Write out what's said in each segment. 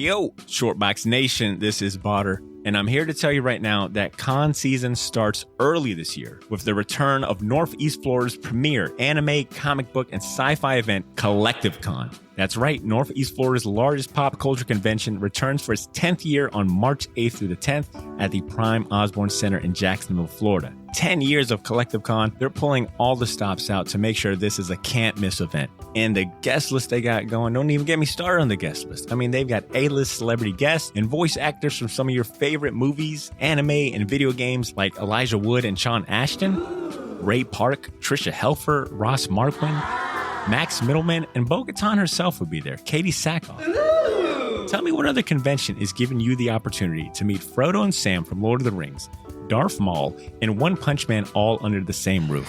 Yo, Shortbox Nation, this is Botter, and I'm here to tell you right now that con season starts early this year with the return of Northeast Florida's premier anime, comic book, and sci-fi event, Collective Con. That's right, Northeast Florida's largest pop culture convention returns for its 10th year on March 8th through the 10th at the Prime Osborne Center in Jacksonville, Florida. 10 years of Collective Con, they're pulling all the stops out to make sure this is a can't-miss event. And the guest list they got going, don't even get me started on the guest list. I mean, they've got A-list celebrity guests and voice actors from some of your favorite movies, anime, and video games like Elijah Wood and Sean Ashton, Ray Park, Trisha Helfer, Ross Marquand, Max Middleman, and Bo-Katan herself will be there, Katie Sackhoff. Tell me what other convention is giving you the opportunity to meet Frodo and Sam from Lord of the Rings, Darth Maul, and One Punch Man all under the same roof.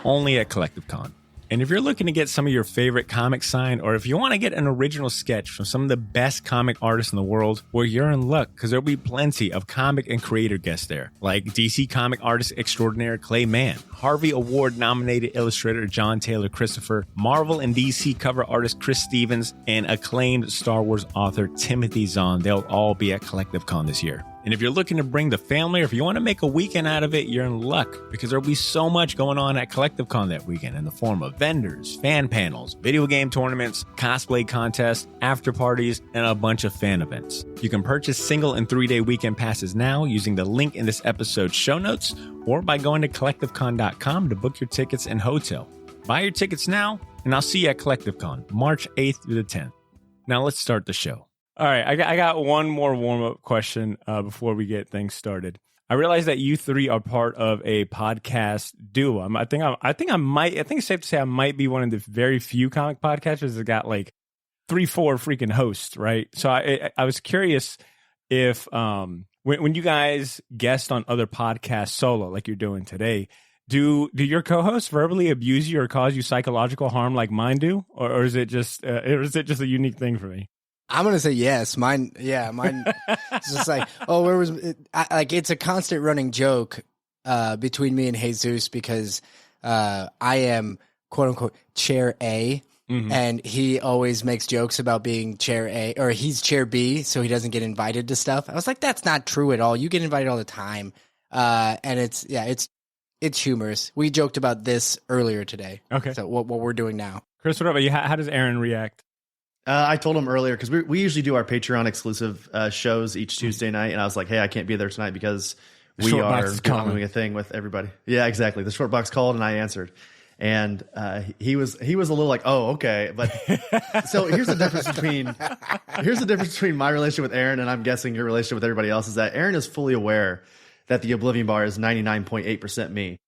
Only at Collective Con. And if you're looking to get some of your favorite comics signed, or if you want to get an original sketch from some of the best comic artists in the world, well, you're in luck, because there'll be plenty of comic and creator guests there, like DC comic artist extraordinaire Clay Mann, Harvey Award-nominated illustrator John Taylor Christopher, Marvel and DC cover artist Chris Stevens, and acclaimed Star Wars author Timothy Zahn. They'll all be at Collective Con this year. And if you're looking to bring the family, or if you want to make a weekend out of it, you're in luck, because there'll be so much going on at Collective Con that weekend in the form of vendors, fan panels, video game tournaments, cosplay contests, after parties, and a bunch of fan events. You can purchase single and 3-day weekend passes now using the link in this episode's show notes, or by going to collectivecon.com to book your tickets and hotel. Buy your tickets now, and I'll see you at Collective Con, March 8th through the 10th. Now let's start the show. All right, I got one more warm-up question before we get things started. I realize that you three are part of a podcast duo. I think it's safe to say I might be one of the very few comic podcasters that got like 3-4 freaking hosts, right? So I was curious if when you guys guest on other podcasts solo, like you're doing today, do your co-hosts verbally abuse you or cause you psychological harm like mine do, or is it just a unique thing for me? I'm going to say yes. Mine. It's just like, oh, where was it? It's a constant running joke between me and Jesus, because I am quote unquote chair A, and he always makes jokes about being chair A, or he's chair B, so he doesn't get invited to stuff. I was like, that's not true at all. You get invited all the time. And it's humorous. We joked about this earlier today. Okay. So what we're doing now. Chris, what about you? How does Aaron react? I told him earlier, because we usually do our Patreon exclusive shows each Tuesday night, and I was like, hey, I can't be there tonight because we are doing a thing with everybody. Yeah, exactly. The short box called and I answered, and he was a little like, oh, okay. But so here's the difference between my relationship with Aaron and I'm guessing your relationship with everybody else is that Aaron is fully aware that the Oblivion Bar is 99.8% me.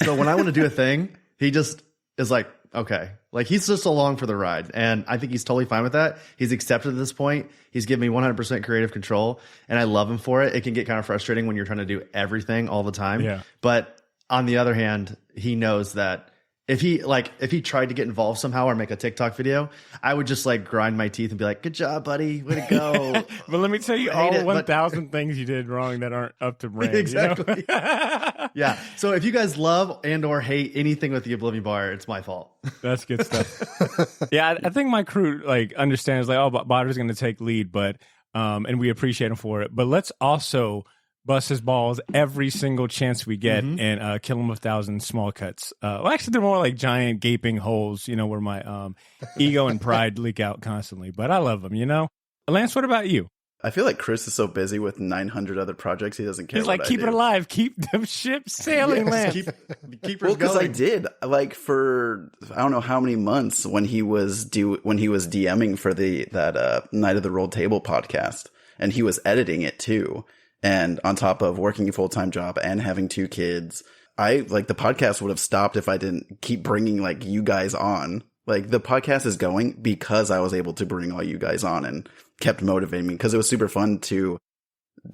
So when I want to do a thing, he just is like, okay, like he's just along for the ride, and I think he's totally fine with that. He's accepted at this point. He's given me 100% creative control, and I love him for it. It can get kind of frustrating when you're trying to do everything all the time. Yeah. But on the other hand, he knows that if he tried to get involved somehow or make a TikTok video, I would just like grind my teeth and be like, good job, buddy. Way to go. But let me tell you all 1,000 things you did wrong that aren't up to brand. Exactly. You know? Yeah. So if you guys love and or hate anything with the Oblivion Bar, it's my fault. That's good stuff. Yeah, I think my crew like understands like, oh, Botter's going to take lead, but and we appreciate him for it. But let's also bust his balls every single chance we get and kill him with 1,000 small cuts. Well, actually, they're more like giant gaping holes, where my ego and pride leak out constantly. But I love them, Lance, what about you? I feel like Chris is so busy with 900 other projects, he doesn't care. He's like, keep it alive, keep the ship sailing, Lance. Keep well, because I did, like, for I don't know how many months when he was DMing for that Night of the Rolled Table podcast, and he was editing it too. And on top of working a full-time job and having 2 kids, the podcast would have stopped if I didn't keep bringing like you guys on. Like the podcast is going because I was able to bring all you guys on and kept motivating me, because it was super fun to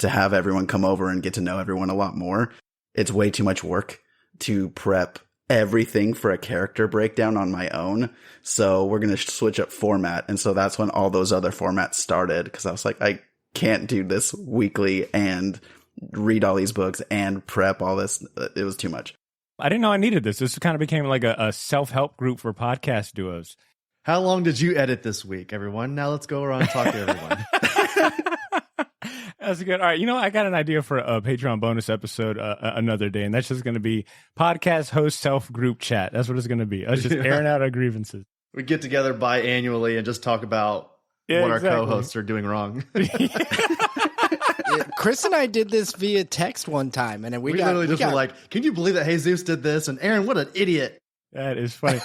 have everyone come over and get to know everyone a lot more. It's way too much work to prep everything for a character breakdown on my own. So we're going to switch up format. And so that's when all those other formats started, because I was like, I can't do this weekly and read all these books and prep all this. It was too much. I didn't know I needed this. This kind of became like a self-help group for podcast duos. How long did you edit this week, everyone? Now let's go around and talk to everyone. That's good. All right. I got an idea for a Patreon bonus episode another day, and that's just going to be podcast host self group chat. That's what it's going to be. Us just airing out our grievances. We get together biannually and just talk about what our co-hosts are doing wrong. Chris and I did this via text one time, and we were like, "Can you believe that Jesus did this?" And Aaron, what an idiot! That is funny.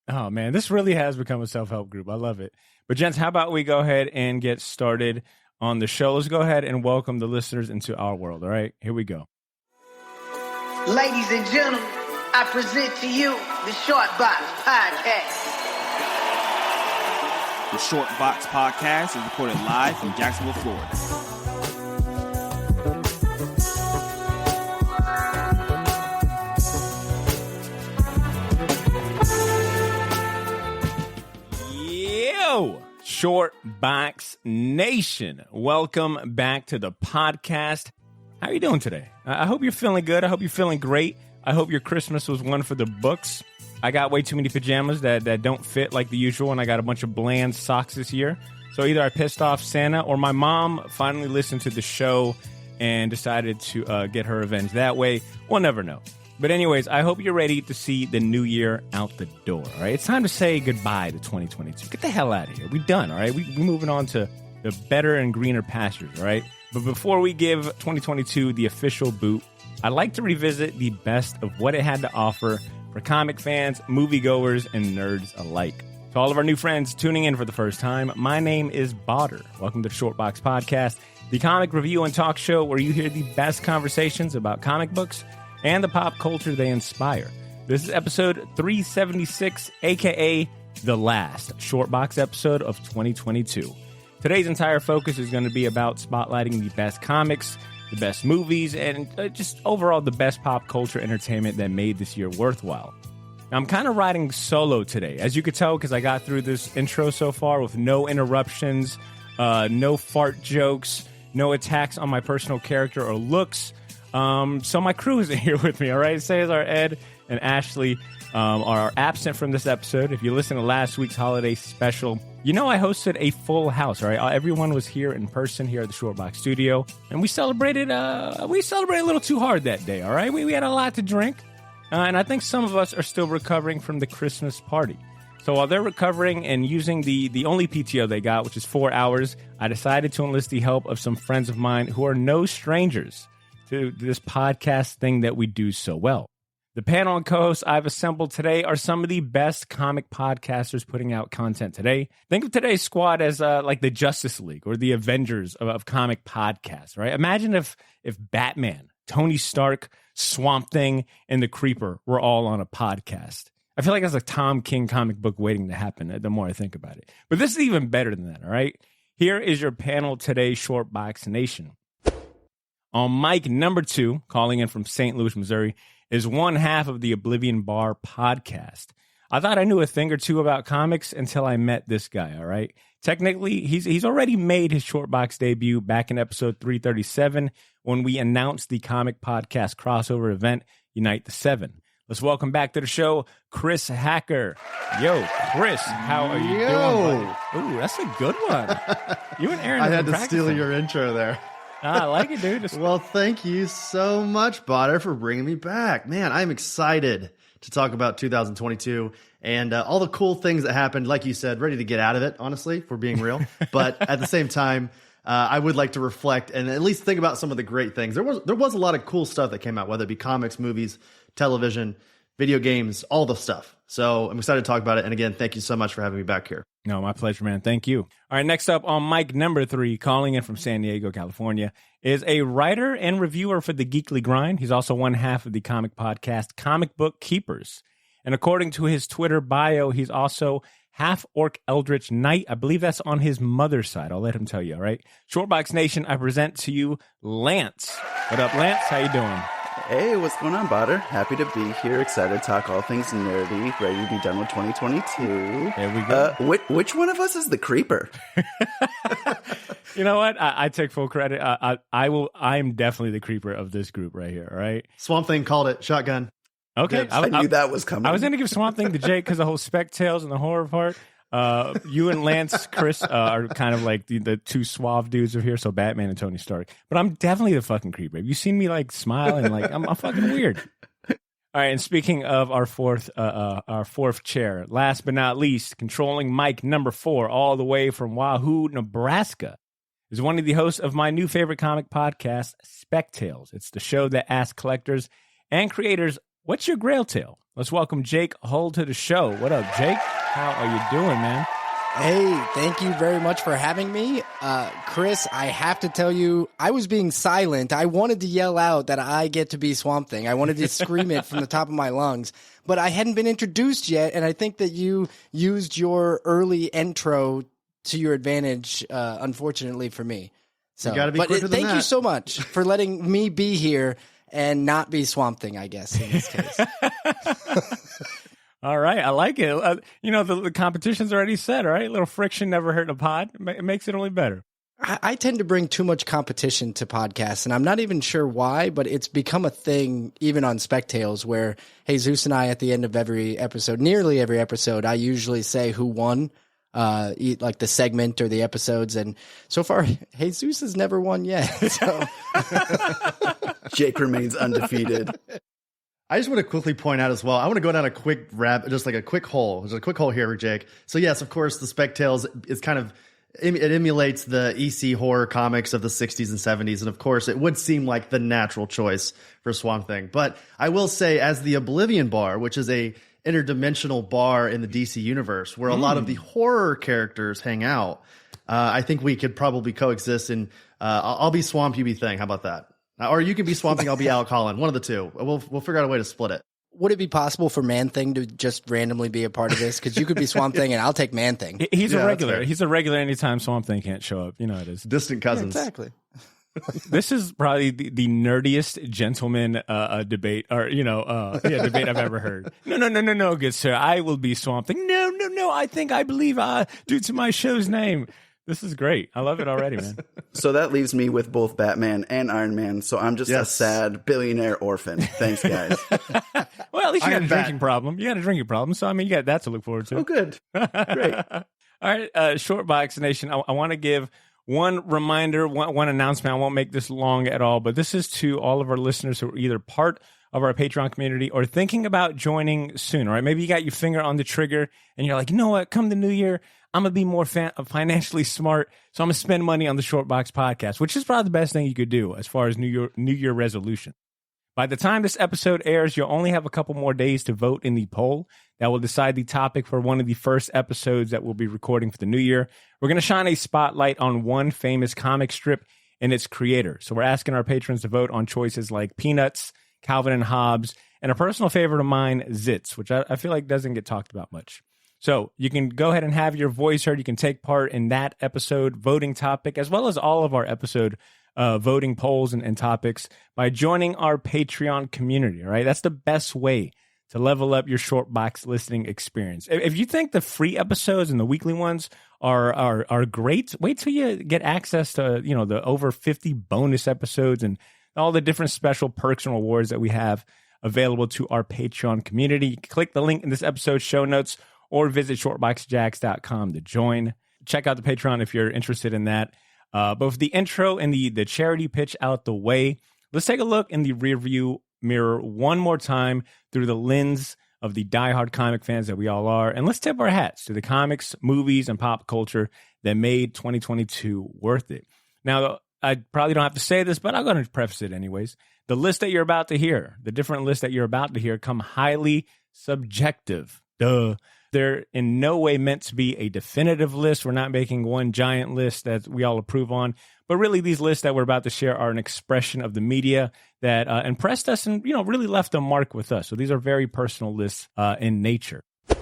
Oh man, this really has become a self-help group. I love it. But gents, how about we go ahead and get started on the show? Let's go ahead and welcome the listeners into our world. All right, here we go. Ladies and gentlemen, I present to you the Short Box Podcast. The Short Box Podcast is recorded live from Jacksonville, Florida. Short Box Nation, welcome back to the podcast. How are you doing today? I hope you're feeling good. I hope you're feeling great. I hope your Christmas was one for the books. I got way too many pajamas that don't fit like the usual, and I got a bunch of bland socks this year. So either I pissed off Santa or my mom finally listened to the show and decided to get her revenge that way. We'll never know. But anyways, I hope you're ready to see the new year out the door, all right? It's time to say goodbye to 2022. Get the hell out of here. We're done, all right? We're moving on to the better and greener pastures, all right? But before we give 2022 the official boot, I'd like to revisit the best of what it had to offer for comic fans, moviegoers, and nerds alike. To all of our new friends tuning in for the first time, my name is Botter. Welcome to the Short Box Podcast, the comic review and talk show where you hear the best conversations about comic books and the pop culture they inspire. This is episode 376, aka the last Short Box episode of 2022. Today's entire focus is going to be about spotlighting the best comics, the best movies, and just overall the best pop culture entertainment that made this year worthwhile. Now, I'm kind of riding solo today, as you could tell, because I got through this intro so far with no interruptions, no fart jokes, no attacks on my personal character or looks. So my crew isn't here with me, all right? Cesar, Ed, and Ashley are absent from this episode. If you listen to last week's holiday special, you know I hosted a full house, all right? Everyone was here in person here at the Short Box Studio, and we celebrated a little too hard that day, all right? We had a lot to drink, and I think some of us are still recovering from the Christmas party. So while they're recovering and using the only PTO they got, which is 4 hours, I decided to enlist the help of some friends of mine who are no strangers to this podcast thing that we do so well. The panel and co-hosts I've assembled today are some of the best comic podcasters putting out content today. Think of today's squad as like the Justice League or the Avengers of comic podcasts, right? Imagine if Batman, Tony Stark, Swamp Thing, and the Creeper were all on a podcast. I feel like that's a Tom King comic book waiting to happen the more I think about it. But this is even better than that, all right? Here is your panel today, Short Box Nation. On mic number 2, calling in from St. Louis, Missouri, is one half of the Oblivion Bar podcast. I thought I knew a thing or two about comics until I met this guy, all right? Technically, he's already made his Short Box debut back in episode 337 when we announced the comic podcast crossover event, Unite the Seven. Let's welcome back to the show, Chris Hacker. Yo, Chris, how are you doing, buddy? Ooh, that's a good one. You and Aaron I had to practicing. steal your intro there. I like it, dude. Well, thank you so much, Botter, for bringing me back. Man, I'm excited to talk about 2022 and all the cool things that happened. Like you said, ready to get out of it, honestly, if we're being real. But at the same time, I would like to reflect and at least think about some of the great things. There was a lot of cool stuff that came out, whether it be comics, movies, television, video games, all the stuff. So I'm excited to talk about it. And again, thank you so much for having me back here. No, my pleasure, man. Thank you. All right, next up on mic number 3, calling in from San Diego, California, is a writer and reviewer for The Geekly Grind. He's also one half of the comic podcast Comic Book Keepers. And according to his Twitter bio, he's also half Orc Eldritch Knight. I believe that's on his mother's side. I'll let him tell you, all right? Shortbox Nation, I present to you Lance. What up, Lance? How you doing? Hey, what's going on, Botter? Happy to be here. Excited to talk all things nerdy. Ready to be done with 2022. There we go. Which one of us is the creeper? You know what? I take full credit. I am definitely the creeper of this group right here. All right. Swamp Thing called it. Shotgun. Okay. Yeah, I knew that was coming. I was going to give Swamp Thing to Jake because the whole Spec Tales and the horror part. You and Lance, Chris are kind of like the two suave dudes of here. So Batman and Tony Stark. But I'm definitely the fucking creep, babe. You seen me like smile and like I'm fucking weird. All right, and speaking of our fourth chair, last but not least, controlling mic number 4, all the way from Wahoo, Nebraska, is one of the hosts of my new favorite comic podcast, Spec Tales. It's the show that asks collectors and creators, "What's your Grail tale?" Let's welcome Jake Hull to the show. What up, Jake? How are you doing, man? Hey, thank you very much for having me. Chris, I have to tell you, I was being silent. I wanted to yell out that I get to be Swamp Thing. I wanted to scream it from the top of my lungs, but I hadn't been introduced yet, and I think that you used your early intro to your advantage, unfortunately for me. So, You gotta be quicker than thank that. you so much for letting me be here and not be Swamp Thing, I guess, in this case. All right, I like it. The competition's already set, all right? A little friction never hurt a pod. It makes it only better. I tend to bring too much competition to podcasts, and I'm not even sure why, but it's become a thing even on Spec Tales where Jesus and I, at the end of every episode, nearly every episode, I usually say who won, like the segment or the episodes, and so far, Jesus has never won yet. So. Jake remains undefeated. I just want to quickly point out as well, I want to go down a quick just like a quick hole. There's a quick hole here, Jake. So yes, of course, the Spec Tales is kind of, it emulates the EC horror comics of the 60s and 70s. And of course, it would seem like the natural choice for Swamp Thing. But I will say, as the Oblivion Bar, which is a interdimensional bar in the DC universe where a lot of the horror characters hang out, I think we could probably coexist. And I'll be Swamp, you be Thing. How about that? Or you can be Swamp Thing, I'll be Alec Holland. One of the two. We'll figure out a way to split it. Would it be possible for Man Thing to just randomly be a part of this? Because you could be Swamp Thing and I'll take Man Thing. He's a regular. fair. He's a regular anytime Swamp Thing can't show up. You know how it is. Distant cousins. Yeah, exactly. This is probably the nerdiest gentleman debate debate I've ever heard. No, good sir. I will be Swamp Thing. No. I believe due to my show's name. This is great. I love it already, man. So that leaves me with both Batman and Iron Man. So I'm just a sad billionaire orphan. Thanks, guys. Well, at least you got Iron a Bat. drinking problem. You got a drinking problem. So, I mean, you got that to look forward to. Oh, good. Great. All right, Short Box Nation, I want to give one reminder, one announcement. I won't make this long at all, but this is to all of our listeners who are either part of our Patreon community or thinking about joining soon, all right? Maybe you got your finger on the trigger and you're like, you know what, come the new year, I'm going to be more financially smart, so I'm going to spend money on the Short Box podcast, which is probably the best thing you could do as far as New Year resolution. By the time this episode airs, you'll only have a couple more days to vote in the poll that will decide the topic for one of the first episodes that we'll be recording for the new year. We're going to shine a spotlight on one famous comic strip and its creator. So we're asking our patrons to vote on choices like Peanuts, Calvin and Hobbes, and a personal favorite of mine, Zitz, which I feel like doesn't get talked about much. So you can go ahead and have your voice heard. You can take part in that episode voting topic, as well as all of our episode voting polls and topics by joining our Patreon community. All right, that's the best way to level up your Short Box listening experience. If you think the free episodes and the weekly ones are great, wait till you get access to the over 50 bonus episodes and all the different special perks and rewards that we have available to our Patreon community. Click the link in this episode's show notes or visit shortboxjax.com to join. Check out the Patreon if you're interested in that. But with the intro and the charity pitch out the way, let's take a look in the rearview mirror one more time through the lens of the diehard comic fans that we all are. And let's tip our hats to the comics, movies, and pop culture that made 2022 worth it. Now, I probably don't have to say this, but I'm going to preface it anyways. The list that you're about to hear, the different lists that you're about to hear, come highly subjective. Duh. They're in no way meant to be a definitive list. We're not making one giant list that we all approve on. But really, these lists that we're about to share are an expression of the media that impressed us and, really left a mark with us. So these are very personal lists in nature. All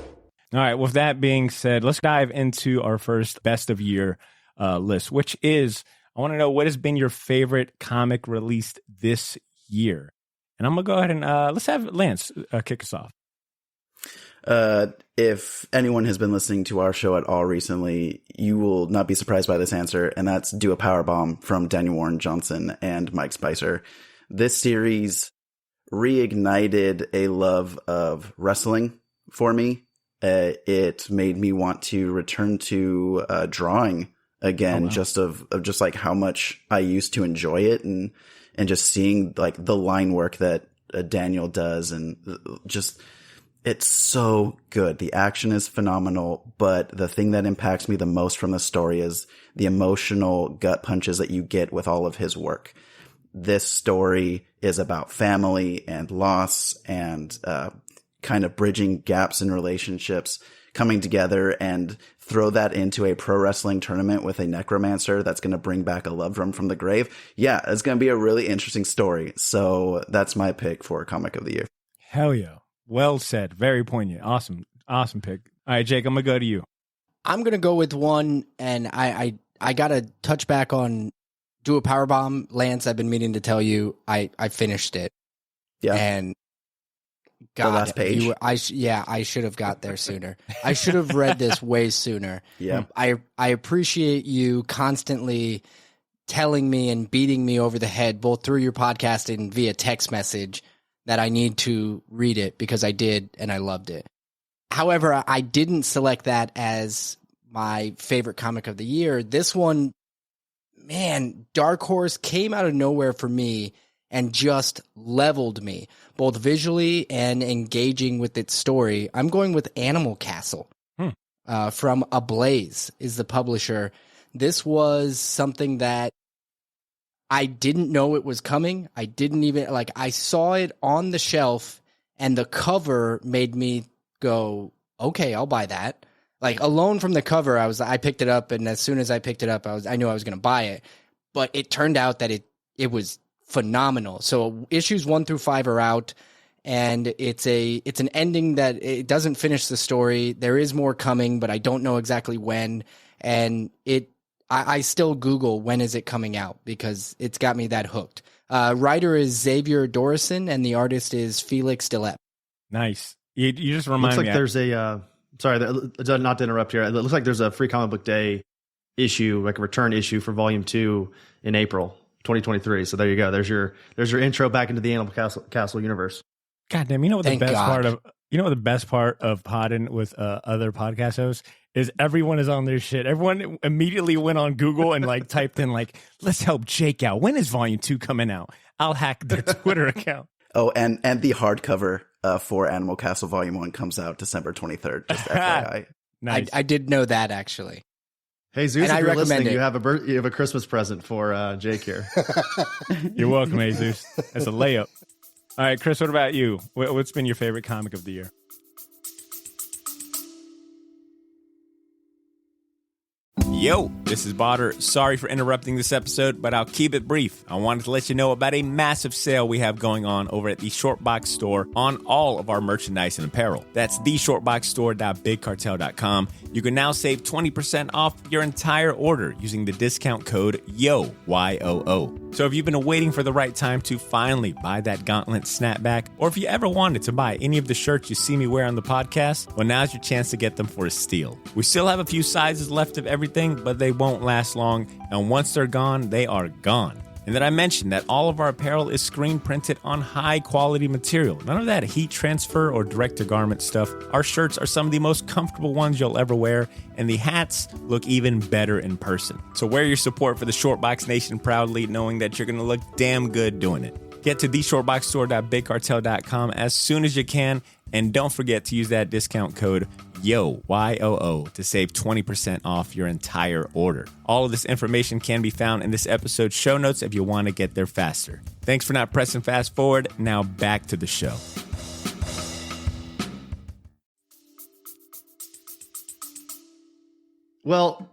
right. With that being said, let's dive into our first best of year list, which is, I want to know, what has been your favorite comic released this year? And I'm going to go ahead and let's have Lance kick us off. If anyone has been listening to our show at all recently, you will not be surprised by this answer, and that's Do a Powerbomb from Daniel Warren Johnson and Mike Spicer. This series reignited a love of wrestling for me. It made me want to return to drawing again, just like how much I used to enjoy it, and just seeing like the line work that Daniel does, and just it's so good. The action is phenomenal, but the thing that impacts me the most from the story is the emotional gut punches that you get with all of his work. This story is about family and loss and kind of bridging gaps in relationships, coming together, and throw that into a pro wrestling tournament with a necromancer that's going to bring back a loved one from the grave. Yeah, it's going to be a really interesting story. So that's my pick for Comic of the Year. Hell yeah. Well said. Very poignant. Awesome. Awesome pick. All right, Jake, I'm going to go to you. I'm going to go with one, and I got to touch back on Do a Powerbomb. Lance, I've been meaning to tell you, I finished it. Yeah. And God, the last page. I should have got there sooner. I should have read this way sooner. Yeah. I appreciate you constantly telling me and beating me over the head, both through your podcast and via text message, that I need to read it, because I did and I loved it. However, I didn't select that as my favorite comic of the year. This one, man, Dark Horse came out of nowhere for me and just leveled me, both visually and engaging with its story. I'm going with Animal Castle from Ablaze is the publisher. This was something that I didn't know it was coming. I didn't even, I saw it on the shelf, and the cover made me go, okay, I'll buy that. Alone from the cover, I picked it up, and as soon as I picked it up, I knew I was going to buy it. But it turned out that it was phenomenal. So issues 1 through 5 are out, and it's an ending that it doesn't finish the story. There is more coming, but I don't know exactly when. And I still Google when is it coming out, because it's got me that hooked. Writer is Xavier Dorison, and the artist is Felix Delep. Nice. You just remind me. Looks like there's a sorry, not to interrupt here. It looks like there's a free comic book day issue, like a return issue for volume 2 in April 2023. So there you go. There's your intro back into the Animal Castle universe. God damn, you know what the best part of podding with other podcast hosts is? Everyone is on their shit. Everyone immediately went on Google and typed in let's help Jake out. When is volume 2 coming out? I'll hack their Twitter account. Oh, and the hardcover for Animal Castle Volume 1 comes out December 23rd. Just FYI. Nice. I did know that, actually. Hey, Zeus, if you're listening, you have a Christmas present for Jake here. You're welcome, Jesus. That's a layup. All right, Chris, what about you? What's been your favorite comic of the year? Yo, this is Botter. Sorry for interrupting this episode, but I'll keep it brief. I wanted to let you know about a massive sale we have going on over at the Shortbox store on all of our merchandise and apparel. That's theshortboxstore.bigcartel.com. You can now save 20% off your entire order using the discount code YOO, Y-O-O. So if you've been waiting for the right time to finally buy that gauntlet snapback, or if you ever wanted to buy any of the shirts you see me wear on the podcast, well, now's your chance to get them for a steal. We still have a few sizes left of everything, but they won't last long, and once they're gone, they are gone. And then I mentioned that all of our apparel is screen printed on high quality material. None of that heat transfer or direct to garment stuff. Our shirts are some of the most comfortable ones you'll ever wear, and the hats look even better in person. So wear your support for the Shortbox Nation proudly, knowing that you're going to look damn good doing it. Get to theshortboxstore.bigcartel.com as soon as you can, and don't forget to use that discount code YOO, Y-O-O, to save 20% off your entire order. All of this information can be found in this episode's show notes if you want to get there faster. Thanks for not pressing fast forward. Now back to the show. Well,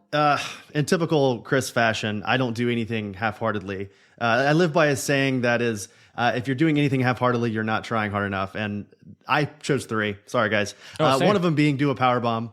in typical Chris fashion, I don't do anything half-heartedly. I live by a saying that is, if you're doing anything half-heartedly, you're not trying hard enough. And I chose 3. Sorry, guys. One of them being Do a Powerbomb.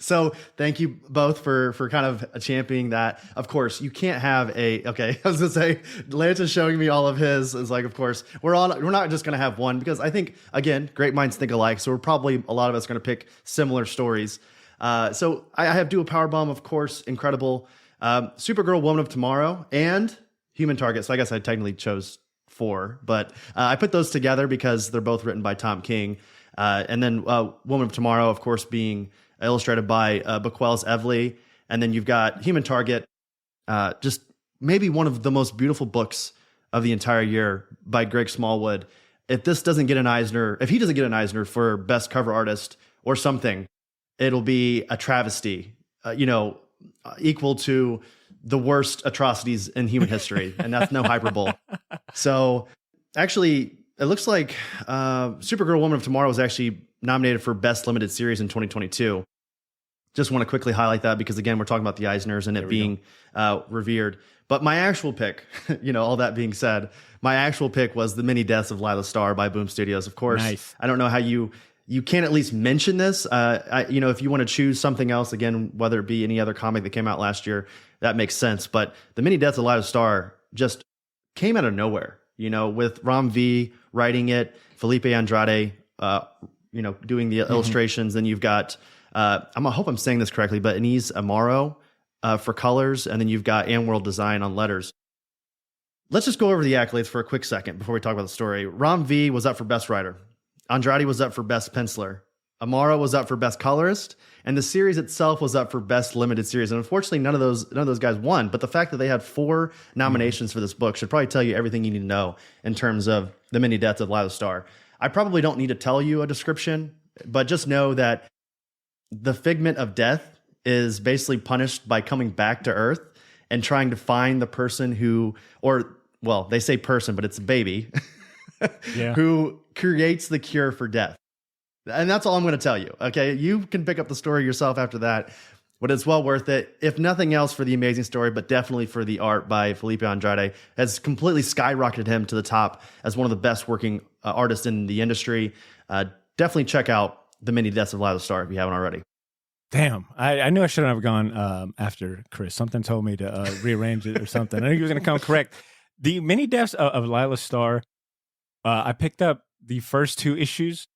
So thank you both for kind of championing that. Of course, you can't have okay, I was going to say, Lance is showing me all of his. It's of course, we're not just going to have one, because I think, again, great minds think alike. So we're probably, a lot of us going to pick similar stories. So I have Do a Powerbomb, of course, incredible. Supergirl, Woman of Tomorrow, and Human Target. So I guess I technically chose 4, but I put those together because they're both written by Tom King. And then Woman of Tomorrow, of course, being illustrated by Bequel's Evely. And then you've got Human Target, just maybe one of the most beautiful books of the entire year by Greg Smallwood. If this doesn't get an Eisner, if he doesn't get an Eisner for best cover artist or something, it'll be a travesty, equal to the worst atrocities in human history. And that's no hyperbole. So actually, it looks like Supergirl Woman of Tomorrow was actually nominated for Best Limited Series in 2022. Just want to quickly highlight that because, again, we're talking about the Eisners and it being revered. But my actual pick, all that being said, my actual pick was The Many Deaths of Lila Starr by Boom Studios. Of course, nice. I don't know how you can at least mention this. If you want to choose something else, again, whether it be any other comic that came out last year, that makes sense. But The Many Deaths of Lila Starr just came out of nowhere, with Ram V writing it, Felipe Andrade, doing the illustrations. Then you've got, I hope I'm saying this correctly, but Inez Amaro for colors. And then you've got AndWorld Design on letters. Let's just go over the accolades for a quick second before we talk about the story. Ram V was up for Best Writer. Andrade was up for Best Penciler. Amaro was up for Best Colorist, and the series itself was up for Best Limited Series. And unfortunately, none of those guys won. But the fact that they had 4 nominations for this book should probably tell you everything you need to know in terms of The Many Deaths of Lila Starr. I probably don't need to tell you a description, but just know that the figment of death is basically punished by coming back to Earth and trying to find the person they say person, but it's a baby, who creates the cure for death. And that's all I'm going to tell you. Okay. You can pick up the story yourself after that, but it's well worth it. If nothing else for the amazing story, but definitely for the art by Felipe Andrade, has completely skyrocketed him to the top as one of the best working artists in the industry. Definitely check out The Many Deaths of Lila Starr if you haven't already. Damn, I knew I shouldn't have gone after Chris. Something told me to rearrange it or something. I knew he was going to come correct. The Many Deaths of Lila Starr, I picked up the first 2 issues,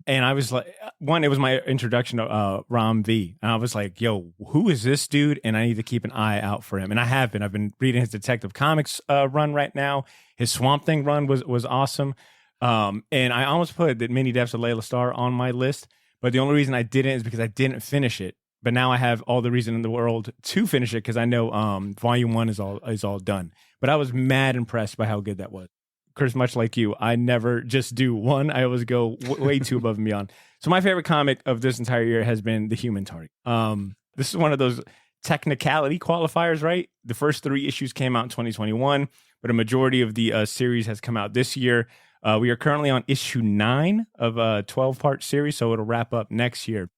and I was like, it was my introduction to Ram V. And I was like, yo, who is this dude? And I need to keep an eye out for him. And I have been. I've been reading his Detective Comics run right now. His Swamp Thing run was awesome. And I almost put The Many Deaths of Lila Starr on my list. But the only reason I didn't is because I didn't finish it. But now I have all the reason in the world to finish it because I know volume 1 is all done. But I was mad impressed by how good that was. Chris, much like you, I never just do one. I always go way too above and beyond. So my favorite comic of this entire year has been The Human Target. This is one of those technicality qualifiers, right? The first 3 issues came out in 2021, but a majority of the series has come out this year. We are currently on issue 9 of a 12-part series, so it'll wrap up next year.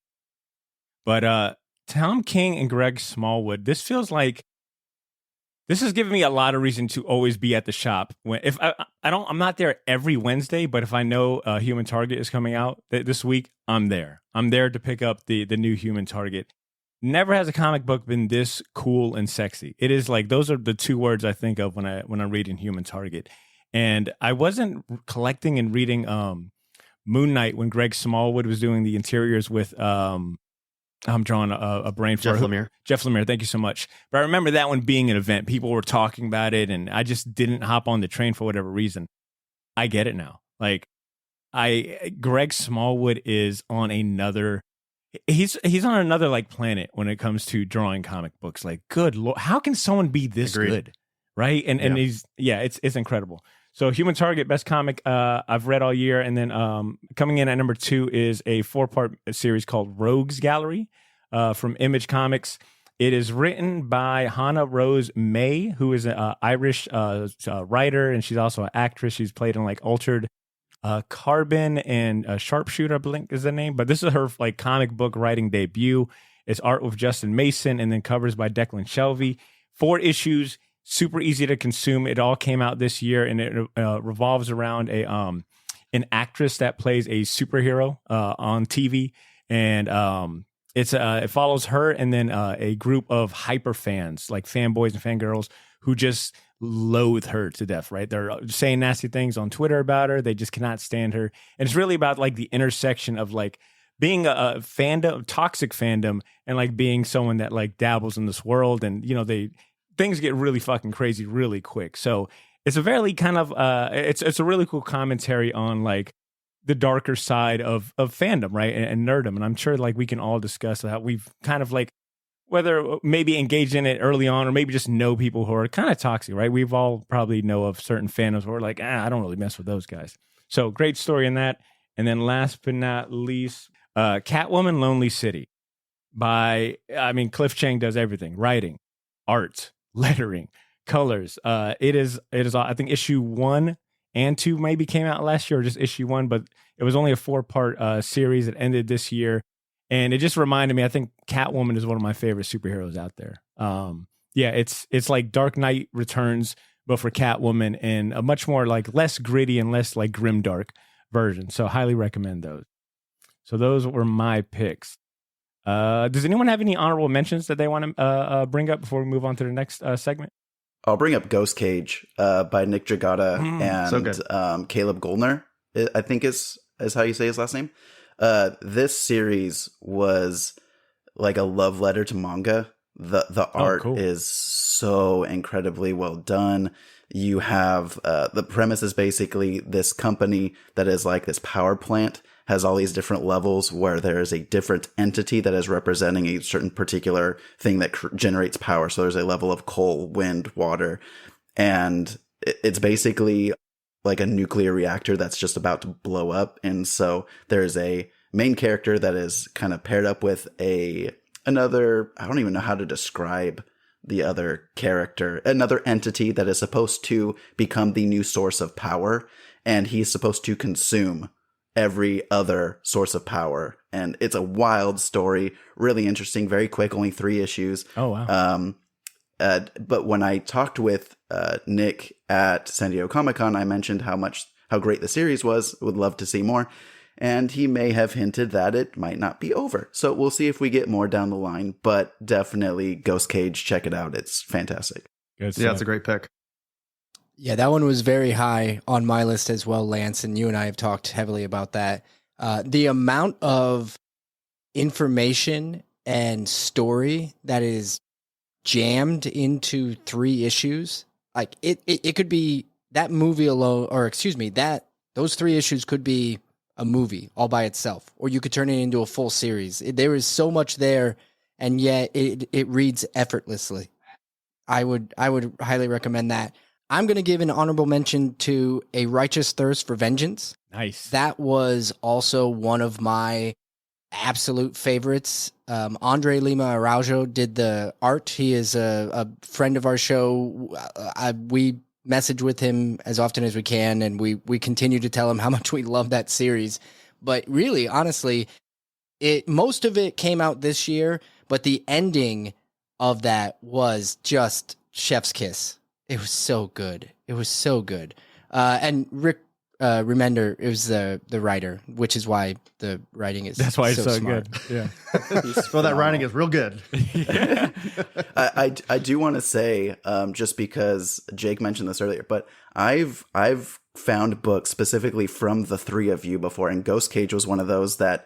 But Tom King and Greg Smallwood, this feels like this has given me a lot of reason to always be at the shop. If I'm not there every Wednesday, but if I know Human Target is coming out this week, I'm there. I'm there to pick up the new Human Target. Never has a comic book been this cool and sexy. It is like those are the 2 words I think of when I'm reading Human Target. And I wasn't collecting and reading Moon Knight when Greg Smallwood was doing the interiors with I'm drawing a brain for Jeff Lemire. Thank you so much. But I remember that one being an event. People were talking about it, and I just didn't hop on the train for whatever reason. I get it now. Like, Greg Smallwood is on another. He's on another like planet when it comes to drawing comic books. Like, good Lord, how can someone be this good, right? And it's incredible. So Human Target, best comic I've read all year. And then coming in at number 2 is a 4-part series called Rogues Gallery from Image Comics. It is written by Hannah Rose May, who is an Irish writer, and she's also an actress. She's played in like Altered Carbon and Sharpshooter, I believe is the name. But this is her like comic book writing debut. It's art with Justin Mason and then covers by Declan Shelby. 4 issues. Super easy to consume. It all came out this year, and it revolves around an actress that plays a superhero on TV, and it follows her and then a group of hyper fans, like fanboys and fangirls, who just loathe her to death. Right? They're saying nasty things on Twitter about her. They just cannot stand her, and it's really about like the intersection of like being a fandom, toxic fandom, and like being someone that like dabbles in this world, and things get really fucking crazy really quick. So it's a very kind of it's a really cool commentary on like the darker side of fandom, right, and nerddom. And I'm sure like we can all discuss how we've kind of like whether maybe engaged in it early on or maybe just know people who are kind of toxic, right? We've all probably know of certain fandoms who are like, I don't really mess with those guys. So great story in that. And then last but not least, Catwoman Lonely City Cliff Chang does everything: writing, art, lettering, colors. It is I think issue 1 and 2 maybe came out last year, or just issue 1, but it was only a 4-part series. It ended this year. And it just reminded me, I think Catwoman is one of my favorite superheroes out there. It's like Dark Knight Returns, but for Catwoman, and a much more like less gritty and less like grimdark version. So highly recommend those. So those were my picks. Does anyone have any honorable mentions that they want to bring up before we move on to the next segment? I'll bring up Ghost Cage by Nick Dragata and Caleb Goldner, I think is how you say his last name. This series was like a love letter to manga. The art is so incredibly well done. You have the premise is basically this company that is like this power plant, has all these different levels where there is a different entity that is representing a certain particular thing that generates power. So there's a level of coal, wind, water, and it's basically like a nuclear reactor that's just about to blow up. And so there's a main character that is kind of paired up with another, I don't even know how to describe the other character, another entity that is supposed to become the new source of power. And he's supposed to consume every other source of power. And it's a wild story, really interesting, very quick, only 3 issues. Oh, wow. But when I talked with Nick at San Diego Comic-Con, I mentioned how great the series was, would love to see more. And he may have hinted that it might not be over. So we'll see if we get more down the line, but definitely Ghost Cage, check it out. It's fantastic. Good stuff. Yeah, it's a great pick. Yeah, that one was very high on my list as well, Lance, and you and I have talked heavily about that. The amount of information and story that is jammed into 3 issues, like it could be that movie alone, or excuse me, those 3 issues could be a movie all by itself, or you could turn it into a full series. There is so much there, and yet it reads effortlessly. I would highly recommend that. I'm going to give an honorable mention to A Righteous Thirst for Vengeance. Nice. That was also one of my absolute favorites. Andre Lima Araujo did the art. He is a friend of our show. We message with him as often as we can, and we continue to tell him how much we love that series. But really, honestly, most of it came out this year, but the ending of that was just chef's kiss. It was so good. It was so good. And Rick Remender is the writer, which is why the writing is That's why it's so smart. good. Yeah. Well, that writing is real good. I do want to say, just because Jake mentioned this earlier, but I've found books specifically from the 3 of you before, and Ghost Cage was one of those that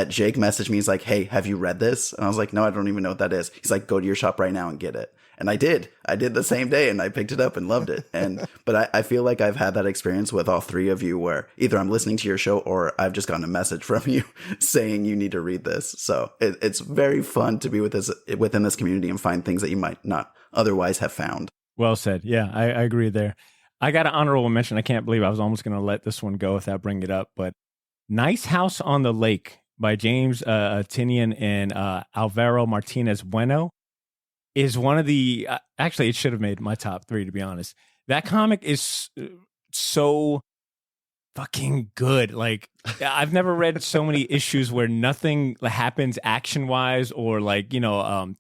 Jake messaged me. He's like, "Hey, have you read this?" And I was like, "No, I don't even know what that is." He's like, "Go to your shop right now and get it." And I did the same day, and I picked it up and loved it. But I feel like I've had that experience with all 3 of you where either I'm listening to your show or I've just gotten a message from you saying you need to read this. So it's very fun to be within this community and find things that you might not otherwise have found. Well said. Yeah, I agree there. I got an honorable mention. I can't believe I was almost going to let this one go without bringing it up, but Nice House on the Lake by James Tinian and Alvaro Martinez Bueno is one of the, actually it should have made my top 3, to be honest. That comic is so fucking good. Like, I've never read so many issues where nothing happens action wise or like,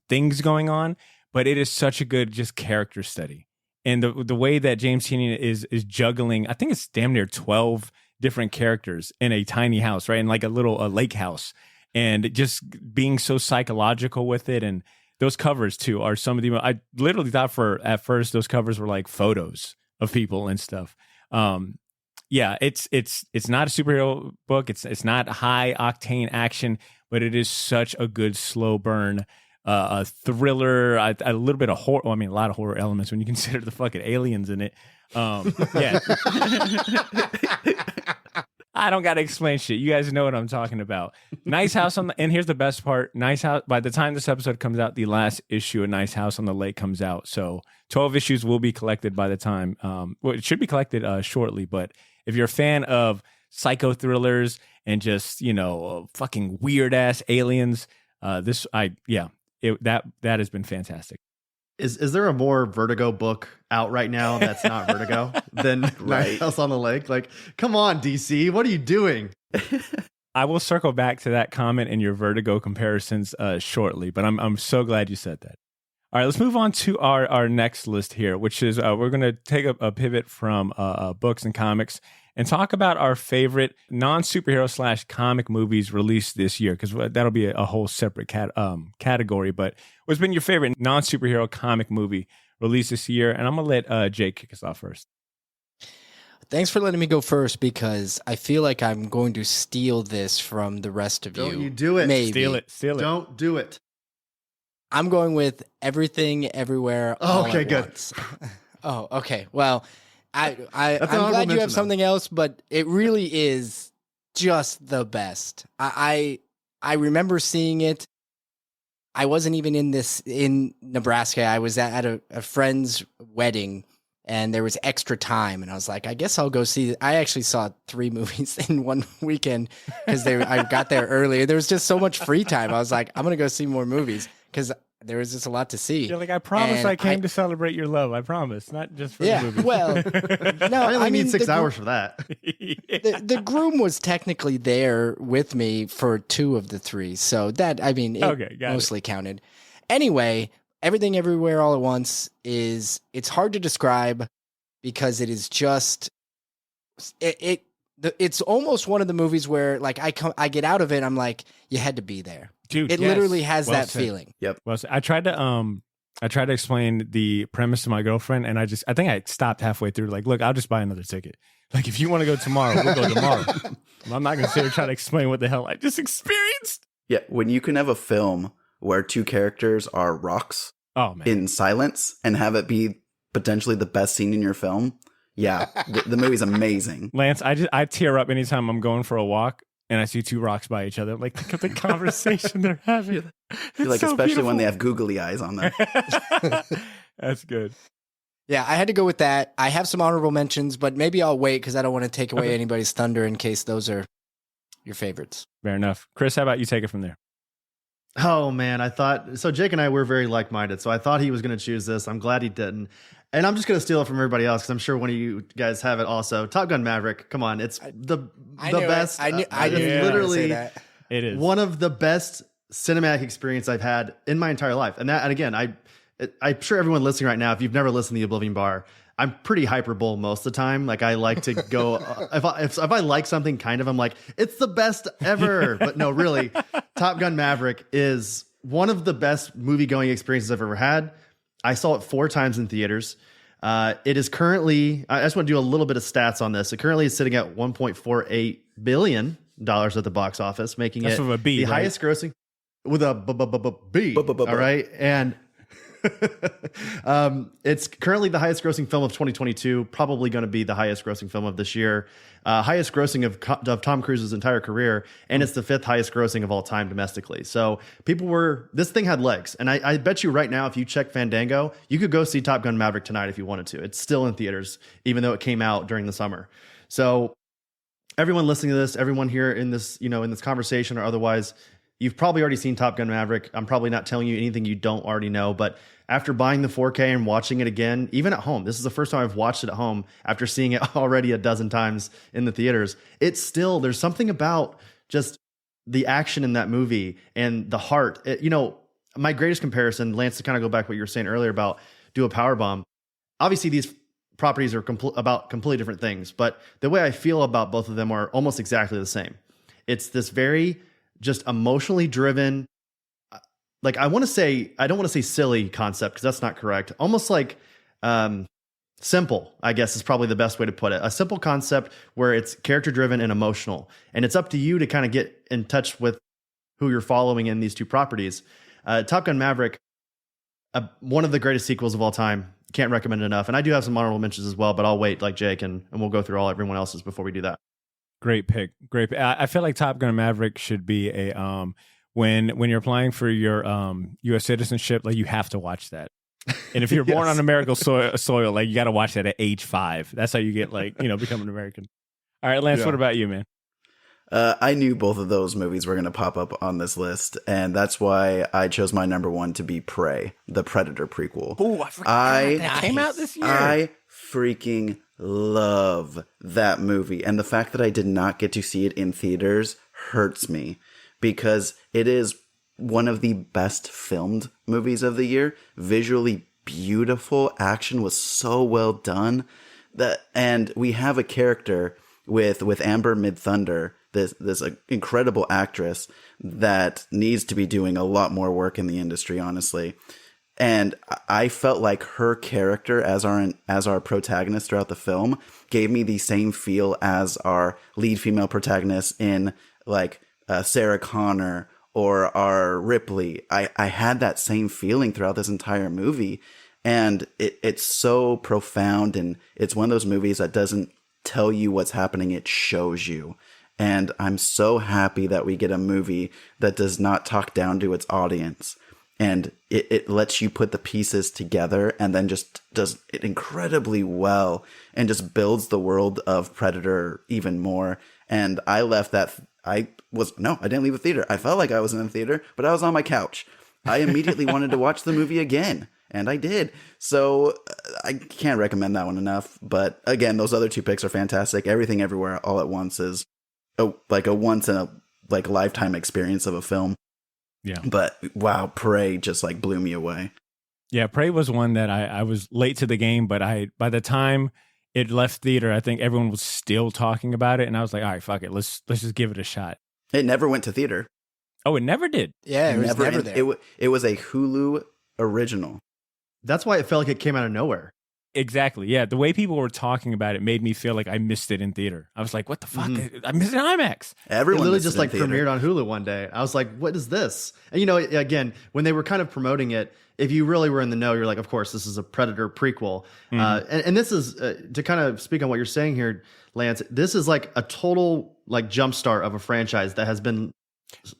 things going on, but it is such a good just character study. And the way that James Tinian is juggling, I think it's damn near 12 different characters in a tiny house, right? In like a lake house, and just being so psychological with it. And those covers too are some of the, I literally thought at first those covers were like photos of people and stuff. Yeah, it's not a superhero book. It's not high octane action, but it is such a good slow burn a thriller, a little bit of horror. Well, I mean, a lot of horror elements when you consider the fucking aliens in it. Yeah. I don't got to explain shit. You guys know what I'm talking about. Nice House on the, and here's the best part. Nice House, by the time this episode comes out, the last issue of Nice House on the Lake comes out. So 12 issues will be collected by the time, well, it should be collected shortly, but if you're a fan of psycho thrillers and just, fucking weird ass aliens, that has been fantastic. Is there a more Vertigo book out right now that's not Vertigo than Nice House on the Lake? Like, come on, DC, what are you doing? I will circle back to that comment and your Vertigo comparisons shortly, but I'm so glad you said that. All right, let's move on to our next list here, which is we're going to take a pivot from books and comics and talk about our favorite non-superhero / comic movies released this year, because that'll be a whole separate category. But what's been your favorite non-superhero comic movie released this year? And I'm going to let Jake kick us off first. Thanks for letting me go first, because I feel like I'm going to steal this from the rest of you. Don't you do it. Maybe. Steal it. Don't do it. I'm going with Everything, Everywhere, all at once. Oh, okay. Well, I'm glad you have something else, but it really is just the best. I remember seeing it. I wasn't even in Nebraska. I was at a friend's wedding, and there was extra time, and I was like, I guess I'll go see. I actually saw 3 movies in one weekend because I got there early. There was just so much free time. I was like, I'm gonna go see more movies because there was just a lot to see. You're like, I promise I came to celebrate your love. I promise, not just for the movie. Well, no, I only need 6 hours for that. The groom was technically there with me for 2 of the 3, so that it mostly counted. Anyway, Everything Everywhere All at Once it's hard to describe because it is just it's almost one of the movies where like I get out of it, I'm like, you had to be there. Dude, it literally has that feeling. Yep. Well, I tried to explain the premise to my girlfriend, and I think I stopped halfway through. Like, look, I'll just buy another ticket. Like, if you want to go tomorrow, we'll go tomorrow. I'm not going to sit here and try to explain what the hell I just experienced. Yeah, when you can have a film where 2 characters are rocks in silence and have it be potentially the best scene in your film, yeah, the movie's amazing. Lance, I tear up anytime I'm going for a walk and I see 2 rocks by each other. Like, the conversation they're having. Like, so especially beautiful when they have googly eyes on them. That's good. Yeah, I had to go with that. I have some honorable mentions, but maybe I'll wait because I don't want to take away anybody's thunder in case those are your favorites. Fair enough. Chris, how about you take it from there? Oh, man, so Jake and I were very like-minded, so I thought he was going to choose this. I'm glad he didn't. And I'm just going to steal it from everybody else because I'm sure one of you guys have it also. Top Gun Maverick. Come on. It's the best. I knew literally that. It is one of the best cinematic experience I've had in my entire life. And again, I'm sure everyone listening right now, if you've never listened to The Oblivion Bar, I'm pretty hyperbole most of the time. Like, I like to go, if I like something kind of, I'm like, it's the best ever. But no, really, Top Gun Maverick is one of the best movie going experiences I've ever had. I saw it 4 times in theaters. It is currently, I just want to do a little bit of stats on this. It currently is sitting at $1.48 billion at the box office, making it the highest grossing with a B. All right. And it's currently the highest grossing film of 2022, probably going to be the highest grossing film of this year, highest grossing of Tom Cruise's entire career, and it's the 5th highest grossing of all time domestically. So this thing had legs, and I bet you right now, if you check Fandango, you could go see Top Gun Maverick tonight if you wanted to. It's still in theaters, even though it came out during the summer. So everyone listening to this, everyone here in this, in this conversation or otherwise, you've probably already seen Top Gun Maverick. I'm probably not telling you anything you don't already know, but after buying the 4K and watching it again, even at home, this is the first time I've watched it at home after seeing it already a dozen times in the theaters. There's something about just the action in that movie and the heart. My greatest comparison, Lance, to kind of go back to what you were saying earlier about Do a Powerbomb. Obviously, these properties are about completely different things, but the way I feel about both of them are almost exactly the same. It's this very just emotionally driven, like I don't want to say silly concept because that's not correct. Almost like simple, I guess is probably the best way to put it. A simple concept where it's character driven and emotional. And it's up to you to kind of get in touch with who you're following in these 2 properties. Top Gun Maverick, one of the greatest sequels of all time. Can't recommend it enough. And I do have some honorable mentions as well, but I'll wait like Jake and we'll go through everyone else's before we do that. Great pick. I feel like Top Gun Maverick should be a when you're applying for your U.S. citizenship, like you have to watch that. And if you're born on American soil, like you got to watch that at age 5. That's how you get become an American. All right, Lance, what about you, man? I knew both of those movies were going to pop up on this list, and that's why I chose my number 1 to be Prey, the Predator prequel. Oh, I forgot that came out this year. I freaking love that movie, and the fact that I did not get to see it in theaters hurts me because it is one of the best filmed movies of the year. Visually beautiful, action was so well done. And we have a character with Amber Mid-Thunder, this incredible actress that needs to be doing a lot more work in the industry, honestly. And I felt like her character as our protagonist throughout the film gave me the same feel as our lead female protagonist in Sarah Connor or our Ripley. I had that same feeling throughout this entire movie. And it's so profound, and it's one of those movies that doesn't tell you what's happening, it shows you. And I'm so happy that we get a movie that does not talk down to its audience. And it lets you put the pieces together and then just does it incredibly well and just builds the world of Predator even more. And I left that. I didn't leave the theater. I felt like I was in the theater, but I was on my couch. I immediately wanted to watch the movie again, and I did. So I can't recommend that one enough. But again, those other 2 picks are fantastic. Everything Everywhere All at Once is a once in a lifetime experience of a film. Yeah. But wow, Prey just blew me away. Yeah, Prey was one that I was late to the game, but by the time it left theater, I think everyone was still talking about it, and I was like, all right, fuck it, let's just give it a shot. It never went to theater. Oh, it never did? Yeah, it was never there. It was a Hulu original. That's why it felt like it came out of nowhere. Exactly. Yeah. The way people were talking about it made me feel like I missed it in theater. I was like, what the fuck? I missed it in IMAX. Everyone literally just premiered on Hulu one day. I was like, what is this? And again, when they were kind of promoting it, if you really were in the know, you're like, of course, this is a Predator prequel. And this is, to kind of speak on what you're saying here, Lance, this is like a total jumpstart of a franchise that has been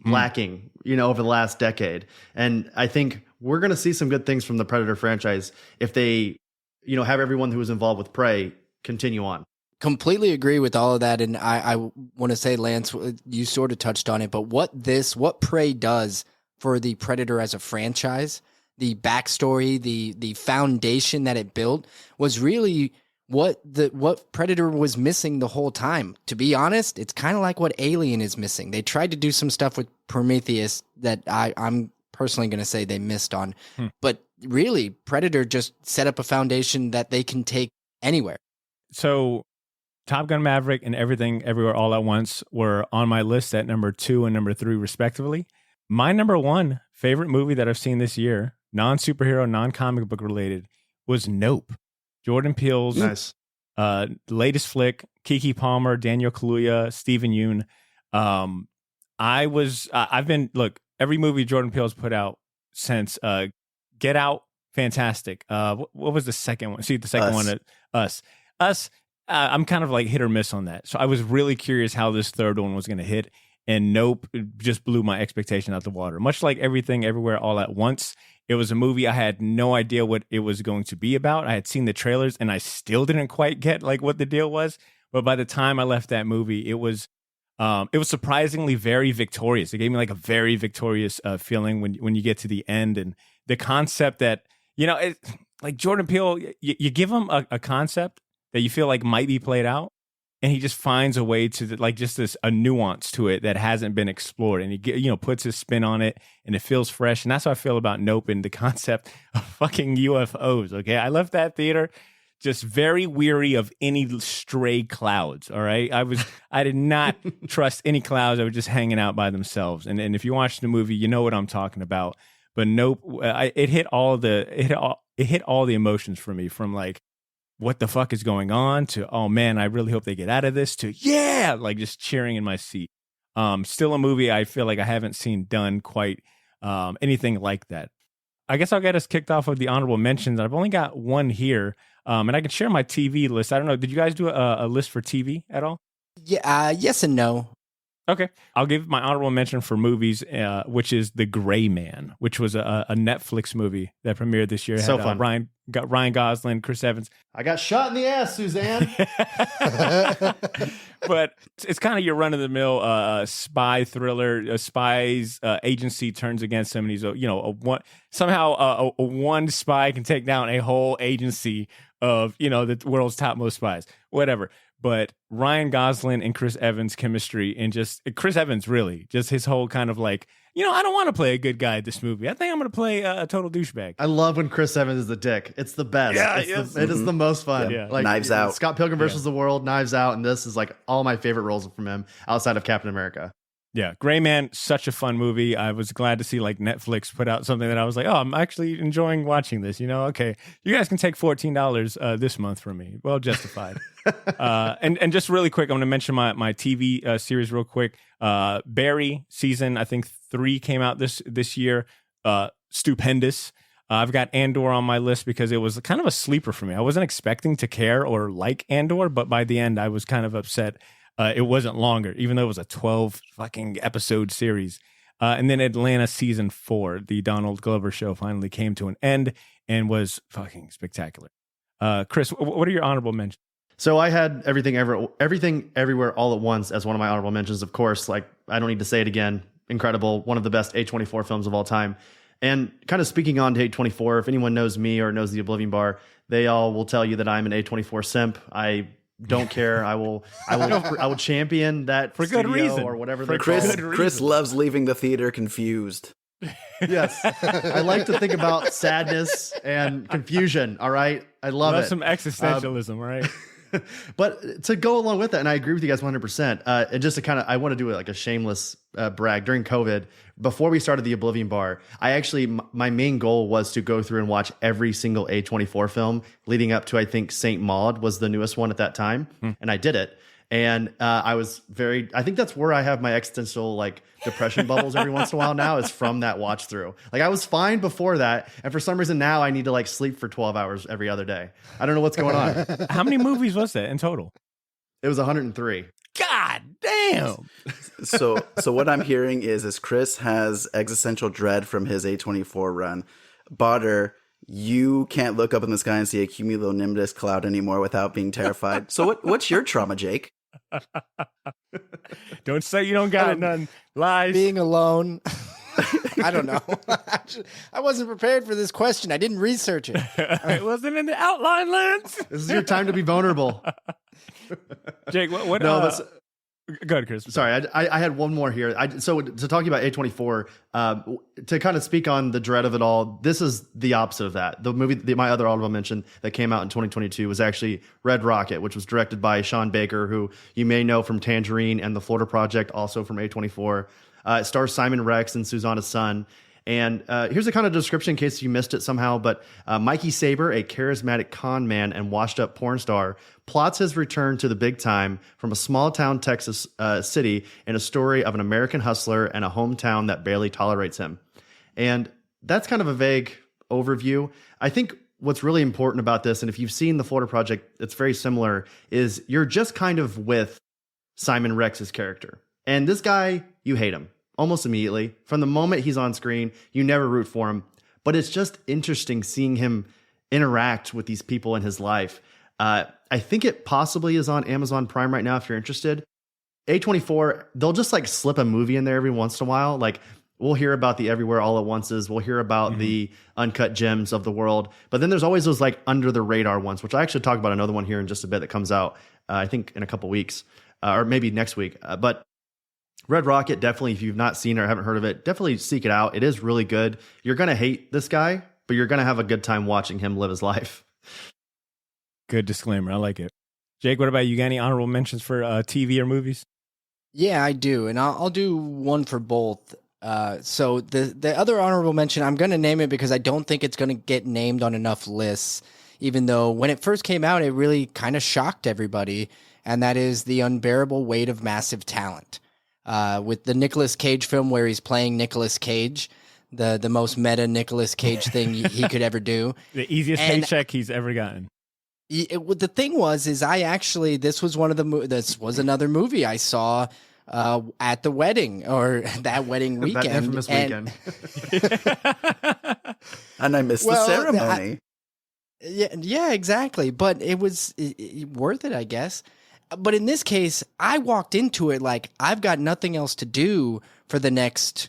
lacking, over the last decade. And I think we're going to see some good things from the Predator franchise if they, have everyone who was involved with Prey continue on. Completely agree with all of that. And I want to say, Lance, you sort of touched on it, but what Prey does for the Predator as a franchise, the backstory, the foundation that it built was really what Predator was missing the whole time. To be honest, it's kind of like what Alien is missing. They tried to do some stuff with Prometheus that I'm personally going to say they missed on. But really, Predator just set up a foundation that they can take anywhere. So Top Gun Maverick and Everything Everywhere All at Once were on my list at number 2 and number 3, respectively. My number 1 favorite movie that I've seen this year, non-superhero, non-comic book related, was Nope. Jordan Peele's latest flick, Keke Palmer, Daniel Kaluuya, Stephen Yeun. Every movie Jordan Peele's put out since Get Out, fantastic. What was the second one? See, the second one, Us. I'm kind of hit or miss on that. So I was really curious how this third one was going to hit. And Nope just blew my expectation out the water. Much like Everything Everywhere All at Once, it was a movie I had no idea what it was going to be about. I had seen the trailers and I still didn't quite get what the deal was. But by the time I left that movie, it was surprisingly very victorious. It gave me a very victorious feeling when you get to the end, and the concept that Jordan Peele, you give him a concept that you feel might be played out, and he just finds a way to a nuance to it that hasn't been explored, and he puts his spin on it, and it feels fresh. And that's how I feel about Nope and the concept of fucking UFOs. Okay, I left that theater just very weary of any stray clouds. All right, I did not trust any clouds that were just hanging out by themselves. And if you watch the movie, you know what I'm talking about. But Nope, it hit all the emotions for me, from what the fuck is going on to, oh man, I really hope they get out of this, to just cheering in my seat. Still a movie I feel like I haven't seen done quite anything like that. I guess I'll get us kicked off with the honorable mentions. I've only got one here, and I can share my TV list. I don't know. Did you guys do a list for TV at all? Yeah, yes and no. Okay. I'll give my honorable mention for movies, which is The Gray Man, which was a Netflix movie that premiered this year. It So had, fun. Ryan Gosling, Chris Evans. I got shot in the ass, Suzanne. But it's kind of your run-of-the-mill spy thriller. A spy's agency turns against him, and he's somehow one spy can take down a whole agency of the world's topmost spies. Whatever. But Ryan Gosling and Chris Evans' chemistry, and just Chris Evans, really, just his whole kind of like, I don't want to play a good guy at this movie. I think I'm going to play a total douchebag. I love when Chris Evans is the dick. It's the best. Yeah, it is the most fun. Yeah. Like Knives Out. Scott Pilgrim versus the World, Knives Out, and this is like all my favorite roles from him outside of Captain America. Yeah, Gray Man, such a fun movie. I was glad to see like Netflix put out something that I was like, oh, I'm actually enjoying watching this. Okay, you guys can take $14 this month from me. Well justified. And just really quick, I'm going to mention my TV series real quick. Barry season, I think 3 came out this year. Stupendous. I've got Andor on my list because it was kind of a sleeper for me. I wasn't expecting to care or like Andor, but by the end, I was kind of upset. It wasn't longer, even though it was a 12 fucking episode series. And then Atlanta season 4, the Donald Glover show, finally came to an end and was fucking spectacular. Chris, what are your honorable mentions? So I had Everything Everywhere All at Once as one of my honorable mentions. Of course, like I don't need to say it again. Incredible, one of the best A24 films of all time. And kind of speaking on to A24, if anyone knows me or knows the Oblivion Bar, they all will tell you that I'm an A24 simp. I don't care. I will champion that for good reason or whatever they're Chris called. Chris loves leaving the theater confused. Yes, I like to think about sadness and confusion. All right, I love it. Some existentialism, right? But to go along with that, and I agree with you guys 100%. And just to kind of, I want to do it like a shameless brag. During COVID, before we started the Oblivion Bar, my main goal was to go through and watch every single A24 film leading up to, I think, Saint Maud was the newest one at that time, and I did it. And I think that's where I have my existential like depression bubbles every once in a while now, is from that watch through. Like I was fine before that, and for some reason now I need to like sleep for 12 hours every other day. I don't know what's going on. How many movies was that in total? It was 103. God damn. So what I'm hearing is Chris has existential dread from his A24 run. Botter, you can't look up in the sky and see a cumulonimbus cloud anymore without being terrified. So what's your trauma, Jake? Don't say you don't got none. Lies. Being alone. I don't know. I wasn't prepared for this question. I didn't research it. It wasn't in the outline, Lance. This is your time to be vulnerable. Jake, what? No, go ahead, Chris. Sorry, I had one more here. So to talk about A24, to kind of speak on the dread of it all, this is the opposite of that. The movie, my other honorable mention that came out in 2022 was actually Red Rocket, which was directed by Sean Baker, who you may know from Tangerine and The Florida Project, also from A24. It stars Simon Rex and Susanna Sun. And here's a kind of description in case you missed it somehow. But Mikey Saber, a charismatic con man and washed up porn star, plots his return to the big time from a small town Texas city in a story of an American hustler and a hometown that barely tolerates him. And that's kind of a vague overview. I think what's really important about this, and if you've seen The Florida Project, it's very similar, is you're just kind of with Simon Rex's character. And this guy, you hate him almost immediately. From the moment he's on screen, you never root for him. But it's just interesting seeing him interact with these people in his life. I think it possibly is on Amazon Prime right now if you're interested. A24, they'll just like slip a movie in there every once in a while. Like we'll hear about the Everywhere All at Onces. We'll hear about the Uncut Gems of the world. But then there's always those like under the radar ones, which I actually talk about another one here in just a bit that comes out, I think in a couple weeks or maybe next week. But Red Rocket, definitely, if you've not seen it or haven't heard of it, definitely seek it out. It is really good. You're going to hate this guy, but you're going to have a good time watching him live his life. Good disclaimer. I like it. Jake, what about you? Got any honorable mentions for TV or movies? Yeah, I do. And I'll do one for both. So the other honorable mention, I'm going to name it because I don't think it's going to get named on enough lists, even though when it first came out, it really kind of shocked everybody. And that is The Unbearable Weight of Massive Talent. With the Nicolas Cage film where he's playing Nicolas Cage. the most meta Nicolas Cage thing he could ever do. The easiest paycheck he's ever gotten. The thing was I actually this was another movie I saw at the wedding or that wedding weekend. That infamous weekend. And I missed the ceremony. Yeah, exactly. But it was worth it, I guess. But in this case, I walked into it like I've got nothing else to do for the next,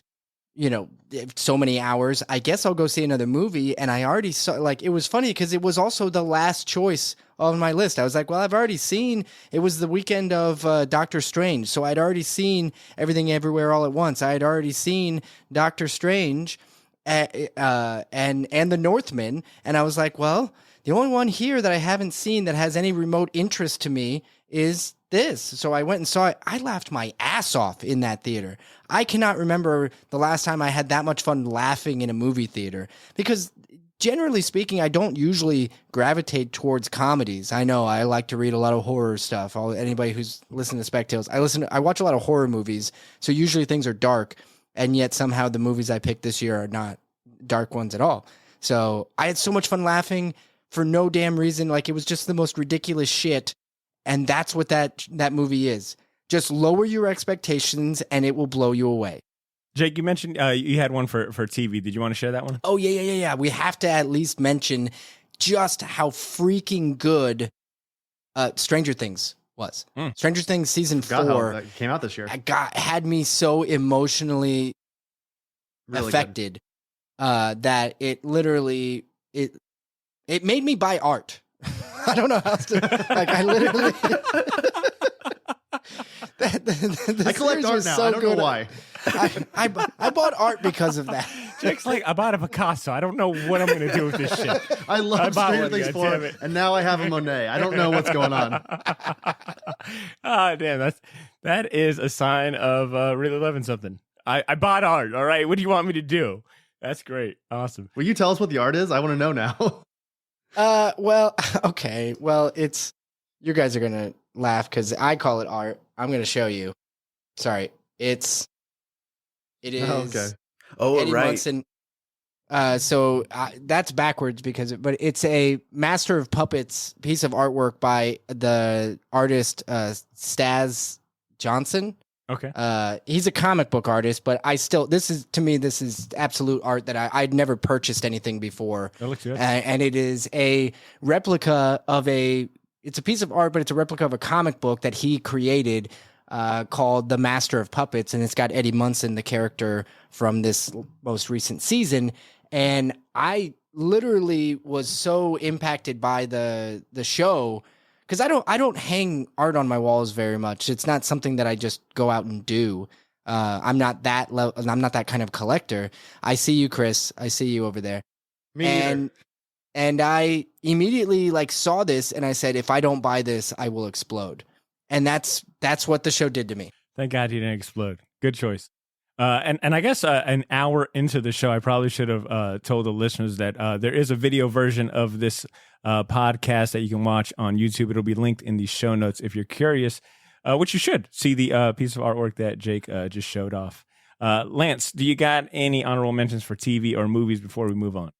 so many hours. I guess I'll go see another movie. And I already saw, like, it was funny because it was also the last choice on my list. I was like, well, I've already seen, it was the weekend of Doctor Strange. So I'd already seen Everything Everywhere All at Once. I had already seen Doctor Strange and The Northman. And I was like, well, the only one here that I haven't seen that has any remote interest to me is this. So I went and saw it. I laughed my ass off in that theater. I cannot remember the last time I had that much fun laughing in a movie theater because generally speaking, I don't usually gravitate towards comedies. I know I like to read a lot of horror stuff. Anybody who's listened to Spec Tales, I watch a lot of horror movies. So usually things are dark, and yet somehow the movies I picked this year are not dark ones at all. So I had so much fun laughing for no damn reason. Like, it was just the most ridiculous shit. And that's what that movie is. Just lower your expectations and it will blow you away. Jake, you mentioned you had one for TV. Did you want to share that one? Oh, yeah. We have to at least mention just how freaking good Stranger Things was. Stranger Things season 4 that came out this year. Had me so emotionally affected that it literally it made me buy art. I don't know how to. Like, I literally. I collect art now. I don't know why. I bought art because of that. Jake's like, I bought a Picasso. I don't know what I'm going to do with this shit. I love Stranger Things 4, and now I have a Monet. I don't know what's going on. Oh, damn. That is a sign of really loving something. I bought art. All right. What do you want me to do? That's great. Awesome. Will you tell us what the art is? I want to know now. Well, okay. Well, you guys are going to laugh because I call it art. I'm going to show you. Sorry. It is. Oh, okay. Oh, Eddie right. Munson. So that's backwards but it's a Master of Puppets piece of artwork by the artist, Staz Johnson. Okay. He's a comic book artist, but this is absolute art that I'd never purchased anything before. That looks good. And it is a replica of it's a piece of art, but it's a replica of a comic book that he created, called The Master of Puppets. And it's got Eddie Munson, the character from this most recent season. And I literally was so impacted by the show, because I don't hang art on my walls very much. It's not something that I just go out and do. I'm not that I'm not that kind of collector. I see you, Chris. I see you over there. Me and I immediately saw this and I said, if I don't buy this, I will explode. And that's what the show did to me. Thank God he didn't explode. Good choice. And I guess an hour into the show, I probably should have told the listeners that there is a video version of this podcast that you can watch on YouTube. It'll be linked in the show notes if you're curious, which you should see the piece of artwork that Jake just showed off. Lance, do you got any honorable mentions for TV or movies before we move on?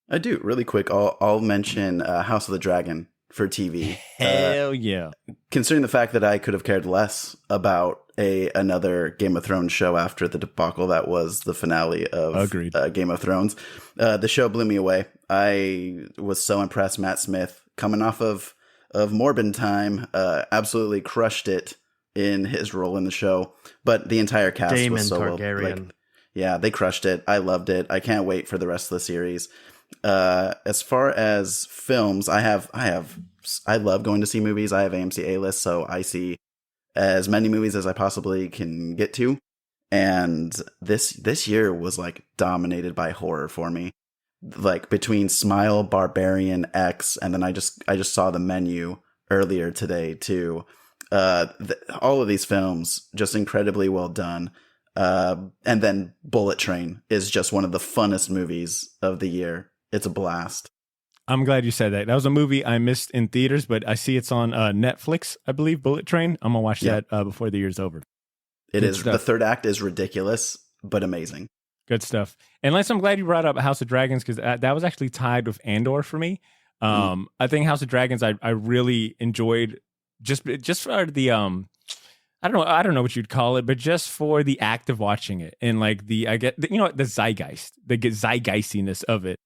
I do. Really quick, I'll mention House of the Dragon for TV. Hell yeah. Considering the fact that I could have cared less about another Game of Thrones show after the debacle that was the finale of Game of Thrones, the show blew me away. I was so impressed. Matt Smith, coming off of Morbin time, absolutely crushed it in his role in the show. But the entire cast Daemon was so Targaryen. Yeah, they crushed it. I loved it. I can't wait for the rest of the series. As far as films, I love going to see movies. I have AMC A-list, so I see as many movies as I possibly can get to. And this year was dominated by horror for me. Between Smile, Barbarian, X, and then I just saw the menu earlier today too. All of these films just incredibly well done. And then Bullet Train is just one of the funnest movies of the year. It's a blast. I'm glad you said that. That was a movie I missed in theaters, but I see it's on Netflix, I believe, Bullet Train. I'm going to watch that before the year's over. It is. The third act is ridiculous, but amazing. Good stuff. And Lance, I'm glad you brought up House of Dragons because that was actually tied with Andor for me. I think House of Dragons I really enjoyed just for the I don't know what you'd call it, but just for the act of watching it and like the zeitgeist, the zeitgeistiness of it.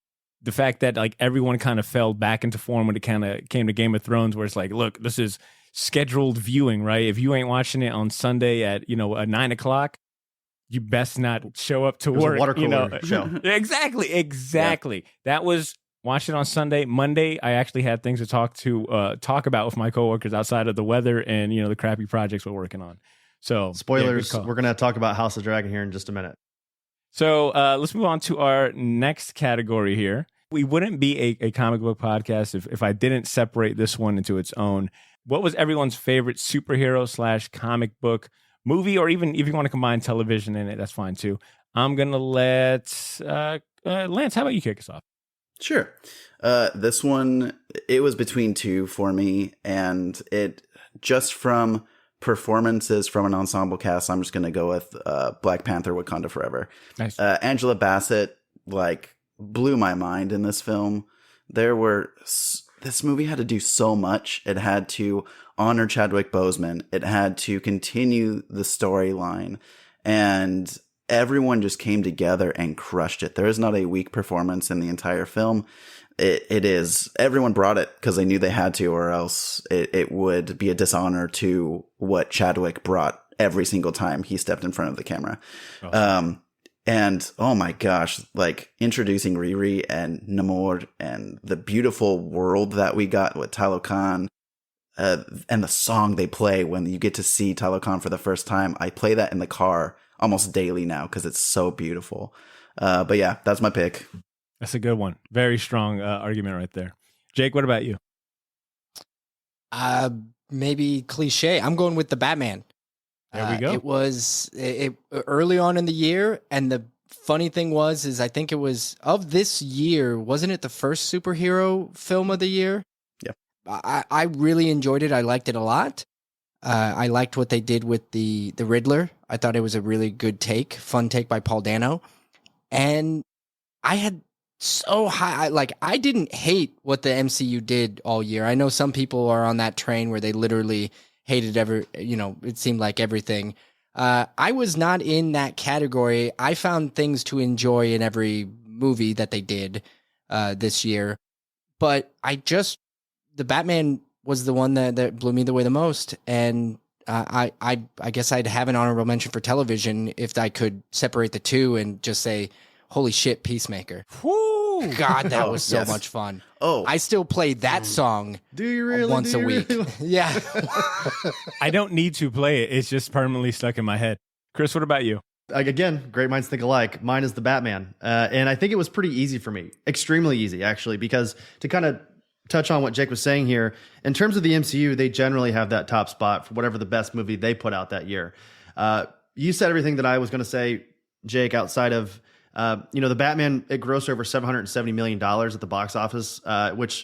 The fact that like everyone kind of fell back into form when it kind of came to Game of Thrones, where it's like, look, this is scheduled viewing, right? If you ain't watching it on Sunday at 9:00, you best not show up to work. A water cooler show. Exactly. Yeah. That was watch it on Sunday. Monday, I actually had things to talk about with my coworkers outside of the weather and the crappy projects we're working on. So spoilers. We're gonna talk about House of Dragon here in just a minute. So let's move on to our next category here. We wouldn't be a comic book podcast if I didn't separate this one into its own. What was everyone's favorite superhero / comic book movie, or even if you want to combine television in it, that's fine too. I'm going to let Lance, how about you kick us off? Sure. This one, it was between two for me, and it just from performances from an ensemble cast, I'm just going to go with Black Panther Wakanda Forever. Nice. Angela Bassett blew my mind in this film. This movie had to do so much. It had to honor Chadwick Boseman. It had to continue the storyline, and everyone just came together and crushed it. There is not a weak performance in the entire film. Everyone brought it because they knew they had to, or else it would be a dishonor to what Chadwick brought every single time he stepped in front of the camera. Awesome. And oh my gosh, like introducing Riri and Namor and the beautiful world that we got with Talokan, and the song they play when you get to see Talokan for the first time. I play that in the car almost daily now because it's so beautiful. But yeah, that's my pick. That's a good one. Very strong argument right there. Jake, what about you? Maybe cliche. I'm going with the Batman. There we go. It was early on in the year, and the funny thing is I think it was of this year. Wasn't it the first superhero film of the year? Yeah. I really enjoyed it. I liked it a lot. I liked what they did with the Riddler. I thought it was a really good fun take by Paul Dano, and I had so high. I didn't hate what the MCU did all year. I know some people are on that train where they literally hated it seemed like everything. I was not in that category. I found things to enjoy in every movie that they did this year. But the Batman was the one that blew me away the most. And I guess I'd have an honorable mention for television if I could separate the two and just say, holy shit, Peacemaker. Woo! God, that was so much fun. Oh, I still play that song. Do you really? Once a week? Really? Yeah. I don't need to play it. It's just permanently stuck in my head. Chris, what about you? Again, great minds think alike. Mine is the Batman. And I think it was pretty easy for me. Extremely easy, actually, because to kind of touch on what Jake was saying here, in terms of the MCU, they generally have that top spot for whatever the best movie they put out that year. You said everything that I was going to say, Jake, outside of the Batman, it grossed over $770 million at the box office, which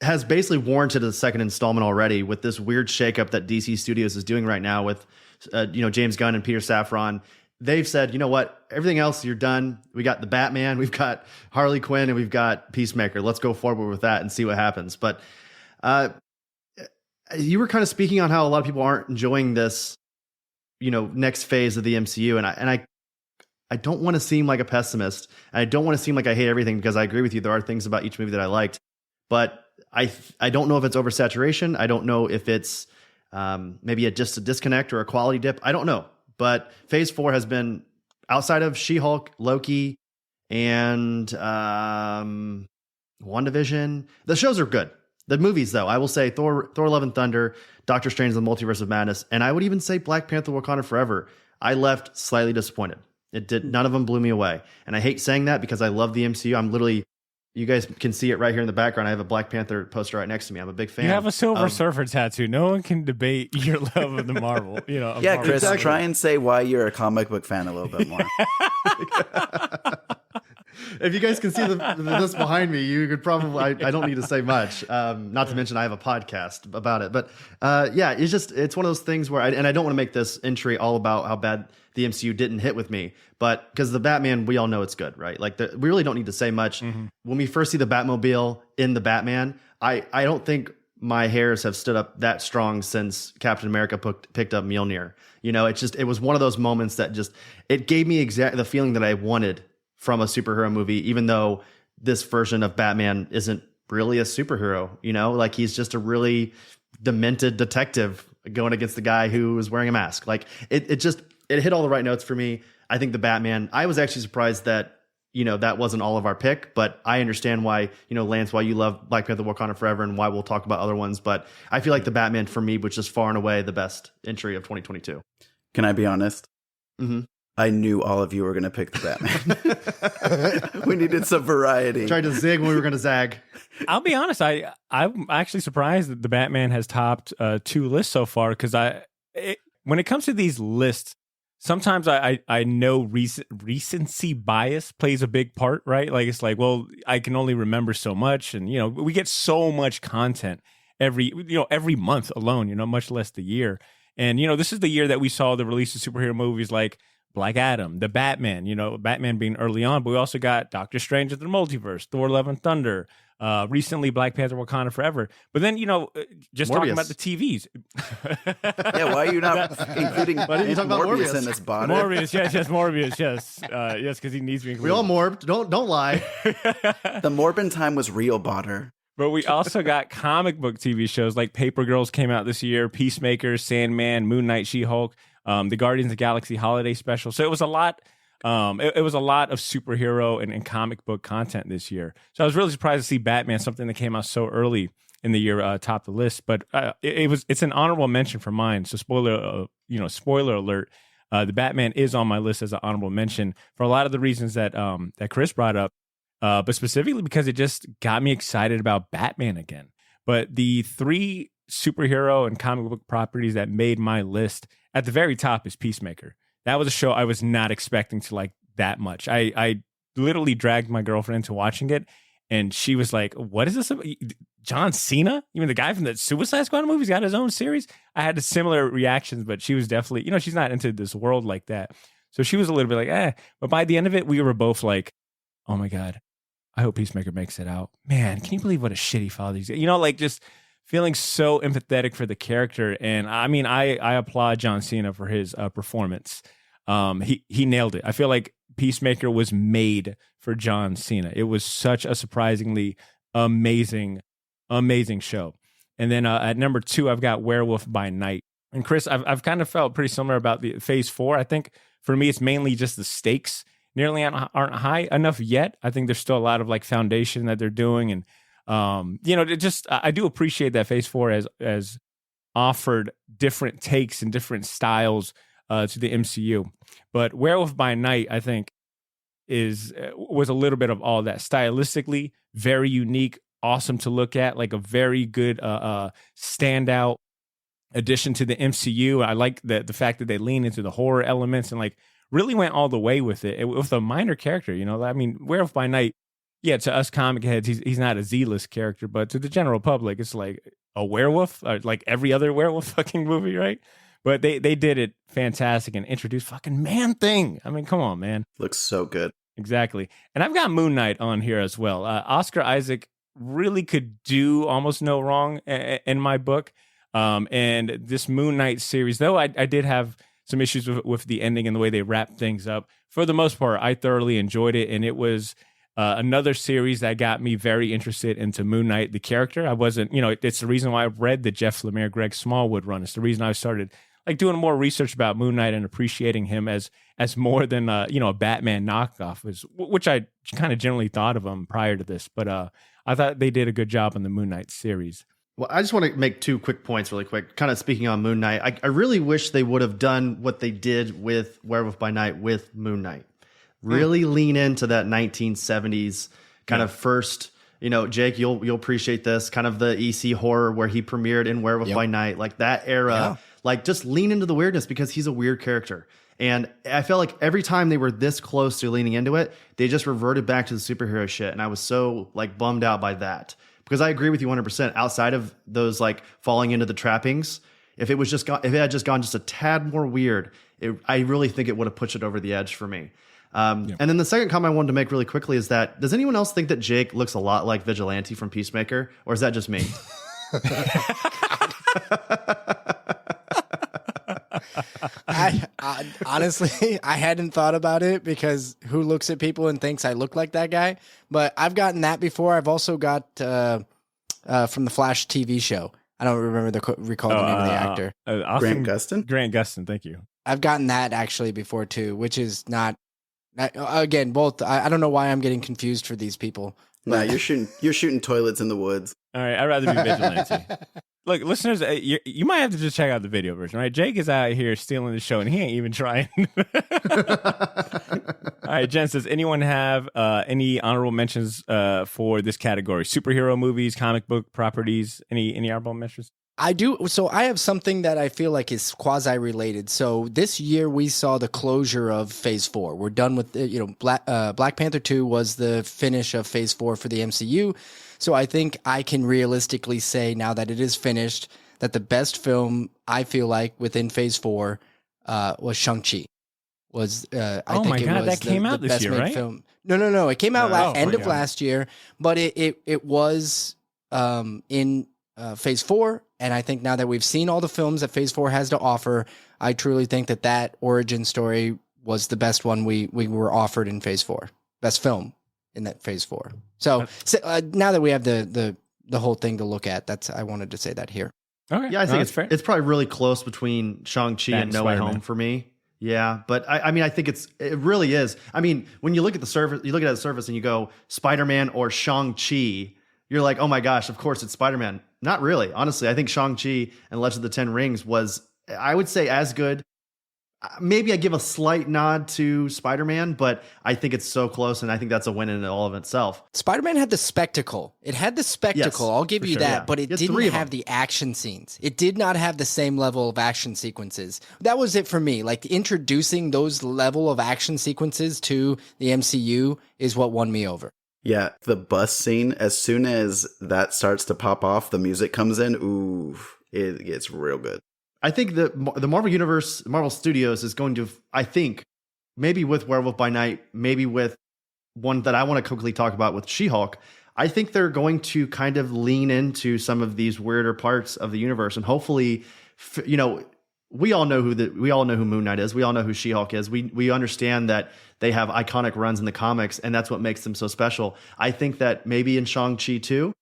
has basically warranted a second installment already with this weird shakeup that DC Studios is doing right now with, James Gunn and Peter Safran. They've said, you know what, everything else, you're done. We got the Batman, we've got Harley Quinn, and we've got Peacemaker. Let's go forward with that and see what happens. But you were kind of speaking on how a lot of people aren't enjoying this, next phase of the MCU. And I don't want to seem like a pessimist. And I don't want to seem like I hate everything, because I agree with you. There are things about each movie that I liked, but I don't know if it's oversaturation. I don't know if it's maybe just a disconnect or a quality dip. I don't know. But Phase 4 has been, outside of She-Hulk, Loki, and WandaVision. The shows are good. The movies, though, I will say Thor: Love and Thunder, Doctor Strange and the Multiverse of Madness, and I would even say Black Panther: Wakanda Forever. I left slightly disappointed. None of them blew me away. And I hate saying that because I love the MCU. I'm literally, you guys can see it right here in the background. I have a Black Panther poster right next to me. I'm a big fan. You have a Silver Surfer tattoo. No one can debate your love of the Marvel. Yeah, Marvel. Chris, try and say why you're a comic book fan a little bit more. If you guys can see this behind me, you could probably, I don't need to say much. Not to mention I have a podcast about it, but yeah, it's one of those things where I don't want to make this entry all about how bad the MCU didn't hit with me, but because the Batman, we all know it's good, right? Like we really don't need to say much. When we first see the Batmobile in the Batman, I don't think my hairs have stood up that strong since Captain America picked up Mjolnir. You know, it was one of those moments that it gave me exactly the feeling that I wanted from a superhero movie, even though this version of Batman isn't really a superhero, you know, like he's just a really demented detective going against the guy who is wearing a mask. Like it hit all the right notes for me. I think the Batman, I was actually surprised that, you know, that wasn't all of our pick, but I understand why, you know, Lance, why you love Black Panther Wakanda Forever and why we'll talk about other ones. But I feel like the Batman for me was just far and away the best entry of 2022. Can I be honest? I knew all of you were going to pick the Batman. We needed some variety. Tried to zig when we were going to zag. I'll be honest. I'm actually surprised that the Batman has topped 2 lists so far, because when it comes to these lists, sometimes I know recency bias plays a big part, right? Like it's like, well, I can only remember so much, and you know, we get so much content every month alone, you know, much less the year. And you know, this is the year that we saw the release of superhero movies like Black Adam, the Batman, you know, Batman being early on, but we also got Doctor Strange in the Multiverse, Thor: Love and Thunder, recently Black Panther Wakanda Forever. But then, you know, just Morbius. talking about the TVs. Yeah, why are you not including Why didn't you talk about Morbius Morbius in this body? Morbius, yes, Morbius, yes. Yes, because he needs to be included. We all morbed. Don't lie. The Morbin time was real, Botter. But we also got comic book TV shows like Paper Girls came out this year, Peacemaker, Sandman, Moon Knight, She-Hulk, the Guardians of the Galaxy holiday special. So it was a lot. It was a lot of superhero and comic book content this year. So I was really surprised to see Batman, something that came out so early in the year, top the list. But it's an honorable mention for mine. So spoiler alert. The Batman is on my list as an honorable mention for a lot of the reasons that Chris brought up. But specifically because it just got me excited about Batman again. But the 3 superhero and comic book properties that made my list at the very top is Peacemaker. That was a show I was not expecting to like that much. I literally dragged my girlfriend into watching it, and she was like, "What is this about? John Cena? You mean the guy from the Suicide Squad movies got his own series?" I had similar reactions, but she was definitely, you know, she's not into this world like that. So she was a little bit like, eh. But by the end of it, we were both like, oh my God, I hope Peacemaker makes it out. Man, can you believe what a shitty father he's got? You know, like just feeling so empathetic for the character. And I mean, I applaud John Cena for his performance. He nailed it. I feel like Peacemaker was made for John Cena. It was such a surprisingly amazing show. And then at number 2, I've got Werewolf by Night. And Chris, I've kind of felt pretty similar about the Phase 4. I think for me, it's mainly just the stakes nearly aren't high enough yet. I think there's still a lot of like foundation that they're doing. And, you know, I do appreciate that Phase 4 has offered different takes and different styles to the MCU. But Werewolf by Night, I think, was a little bit of all that. Stylistically, very unique, awesome to look at, like a very good standout addition to the MCU. I like the fact that they lean into the horror elements and like really went all the way with it with a minor character. You know, I mean, Werewolf by Night, yeah, to us comic heads, he's not a Z-list character, but to the general public, it's like a werewolf, like every other werewolf fucking movie, right? But they did it fantastic and introduced fucking Man-Thing. I mean, come on, man. Looks so good. Exactly. And I've got Moon Knight on here as well. Oscar Isaac really could do almost no wrong in my book. And this Moon Knight series, though I did have some issues with the ending and the way they wrapped things up, for the most part, I thoroughly enjoyed it. And it was another series that got me very interested into Moon Knight, the character. I wasn't, you know, it's the reason why I read the Jeff Lemire, Greg Smallwood run. It's the reason I started like doing more research about Moon Knight and appreciating him as more than a Batman knockoff, which I kind of generally thought of him prior to this. But I thought they did a good job on the Moon Knight series. Well, I just want to make 2 quick points really quick. Kind of speaking on Moon Knight, I really wish they would have done what they did with Werewolf by Night with Moon Knight. Really lean into that 1970s kind of first, you know, Jake, you'll appreciate this, kind of the EC horror where he premiered in Werewolf by Night, like that era. Yeah. Like just lean into the weirdness because he's a weird character. And I felt like every time they were this close to leaning into it, they just reverted back to the superhero shit. And I was so like bummed out by that, because I agree with you 100%. Outside of those like falling into the trappings, if it had just gone just a tad more weird, I really think it would have pushed it over the edge for me. And then the second comment I wanted to make really quickly is that, does anyone else think that Jake looks a lot like Vigilante from Peacemaker, or is that just me? I honestly, I hadn't thought about it, because who looks at people and thinks I look like that guy? But I've gotten that before. I've also got from the Flash TV show. I don't recall the name of the actor. Grant Gustin? Grant Gustin, thank you. I've gotten that actually before too, which is not again, both. I don't know why I'm getting confused for these people. Nah, you're shooting toilets in the woods. All right, I'd rather be Vigilante. Look, listeners, you might have to just check out the video version, right? Jake is out here stealing the show, and he ain't even trying. All right, Jen says, anyone have any honorable mentions for this category? Superhero movies, comic book properties, any honorable mentions? I do. So I have something that I feel like is quasi-related. So this year we saw the closure of Phase 4. We're done with, Black Panther 2 was the finish of Phase 4 for the MCU. So I think I can realistically say, now that it is finished, that the best film I feel like within Phase 4 was Shang-Chi. That came out this year, right? Film. No. It came out end of last year, but it was in Phase 4. And I think now that we've seen all the films that Phase 4 has to offer, I truly think that origin story was the best one we were offered in Phase 4. Best film in that Phase 4. So now that we have the whole thing to look at, I wanted to say that here. Okay. Yeah, I think it's probably really close between Shang-Chi and No Way Home for me. Yeah, but I mean, I think it really is. I mean, when you look at the surface and you go Spider-Man or Shang-Chi, you're like, oh my gosh, of course it's Spider-Man. Not really. Honestly, I think Shang-Chi and Legend of the Ten Rings was, I would say, as good. Maybe I give a slight nod to Spider-Man, but I think it's so close, and I think that's a win in all of itself. Spider-Man had the spectacle. It had the spectacle. Yes, I'll give you that, but it didn't have the action scenes. It did not have the same level of action sequences. That was it for me. Like, introducing those level of action sequences to the MCU is what won me over. Yeah, the bus scene, as soon as that starts to pop off, the music comes in, ooh, it gets real good. I think the Marvel Universe, Marvel Studios is going to, I think, maybe with Werewolf by Night, maybe with one that I want to quickly talk about with She-Hulk, I think they're going to kind of lean into some of these weirder parts of the universe, and hopefully, we all know who Moon Knight is. We all know who She-Hulk is. We understand that they have iconic runs in the comics, and that's what makes them so special. I think that maybe in Shang-Chi too,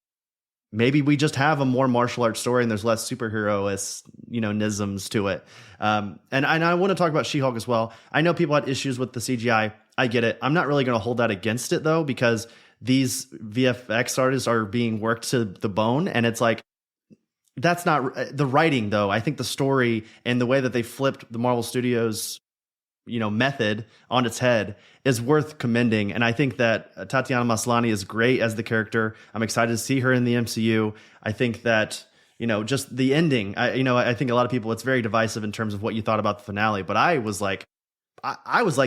maybe we just have a more martial arts story and there's less superhero-esque, nisms to it. And I want to talk about She-Hulk as well. I know people had issues with the CGI. I get it. I'm not really going to hold that against it though, because these VFX artists are being worked to the bone, and it's like, that's not the writing though. I think the story and the way that they flipped the Marvel Studios, method on its head is worth commending. And I think that Tatiana Maslany is great as the character. I'm excited to see her in the MCU. I think that, just the ending, I think a lot of people, it's very divisive in terms of what you thought about the finale, but I was like,